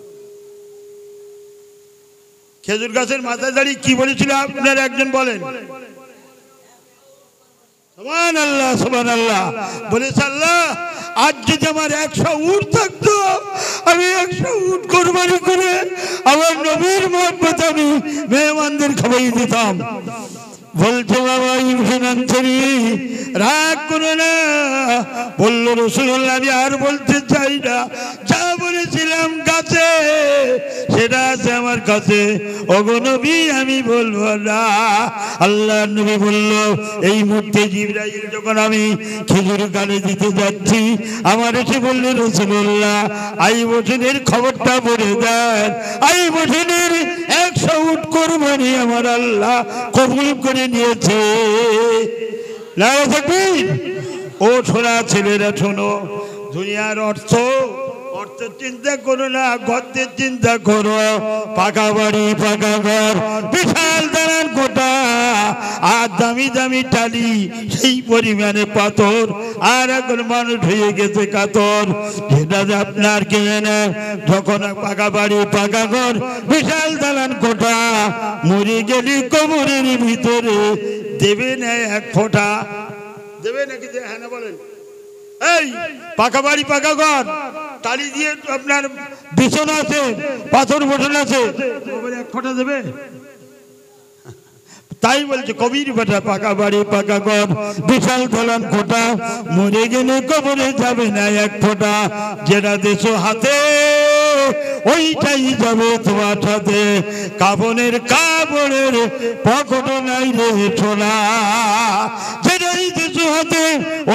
খেজুর গাছের মাথায় দাঁড়িয়ে কি বলেছিল আপনার একজন বলেন? সুবহানাল্লাহ, সুবহানাল্লাহ। বলেছে, আল্লাহ আজ যদি আমার 100 উট থাকতো, আমি 100 উট কোরবানি করে আমার নবীর মহব্বত আমি মেহমানদের খাওয়াই দিতাম। বলছে, বাবা আইয়ুব আনসারী রাগ করো না। বললো, রাসূলুল্লাহ আমি আর বলতে চাই না, যা বলেছিলাম গাছে সেটা আছে আমার কাছে, ওগো নবী আমি বলবো না। আল্লাহ নবী বলল, এই মুহূর্তে জিবরাইল যখন আমি খেজুর গালে দিতে যাচ্ছি, আমার এসে বললো, রাসূলুল্লাহ আইয়ুব হোসেনের খবরটা বলে দেন, আইয়ুব হোসেনের 100 উট কোরবানি আমার আল্লাহ কবুল করে নিয়েছে। ও সোনা ছেলেরা শোনো, দুনিয়ার অর্থ চিন্তা করো না, গর্তের চিন্তা করো। পাকা বাড়ি, পাকা ঘর, বিশাল দালান কোঠা, আর দামি দামি টালি, সেই পরিমাণে পাথর, আর এখন মানুষ হয়ে গেছে কাতর। যেটা আপনার কিনে নেয়, যখন পাকা বাড়ি, পাকা ঘর, বিশাল দালান কোঠা, মরে গেলি কবরের ভিতরে দেবে না 1 ফোঁটা, দেবে নাকি? হ্যাঁ না বলেন? এই পাকা বাড়ি পাকা ঘর টালি দিয়ে আপনার বিছানা আছে পাথর বসানো আছে এক ফোঁটা দেবে তাই বলছে কবির বেটা পাকা বাড়ি পাকা ঘর বিশাল ধলান কোটা মরে গেলে কবরে যাবে না এক ফোঁটা যেটা দেশো হাতে ওইটাই যাবে তোমার সাথে কাপড়ের পকেট নাই রে ছোলা যেটাই দেশো হাতে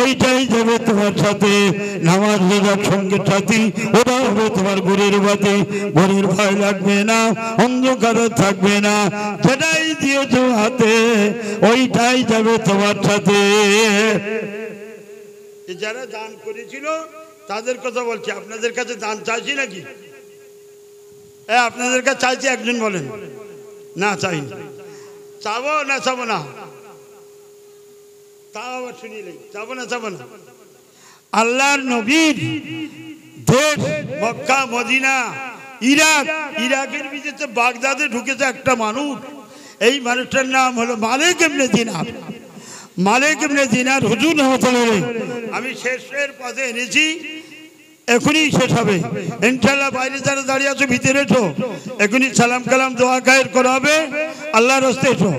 ওইটাই যাবে তোমার সাথে নামাজ রোজার সঙ্গে সাথী ওটা হবে তোমার ঘুরের বাতি ঘুরের ভয় লাগবে না অন্ধকারে থাকবে না যেটাই দিয়েছো হাতে ওইটাই যাবে তোমার সাথে যারা দান করেছিল তাদের কথা বলছি আপনাদের কাছে দান চাইছি নাকি আপনাদের কাছে চাইছি একজন বলেন না চাই চাবো না চাবো না তাও আবার শুনিলেন চাবো না চাবো না আল্লাহর নবীর দেশ মক্কা মদিনা ইরাকের ভিতরে বাগদাদে ঢুকেছে একটা মানুষ এই মানুষটার নাম হলো মালিক ইবনে দিনার মালিক ইবনে দিনার হুজুর রহমাতুল্লাহ আমি শেষের পথে এনেছি এখনই শেষ হবে ইনশাআল্লাহ বাইরে যারা দাঁড়িয়ে আছো ভিতরে এসো এখনই সালাম কালাম দোয়া খায়ের করা হবে আল্লাহর রাস্তায় এসো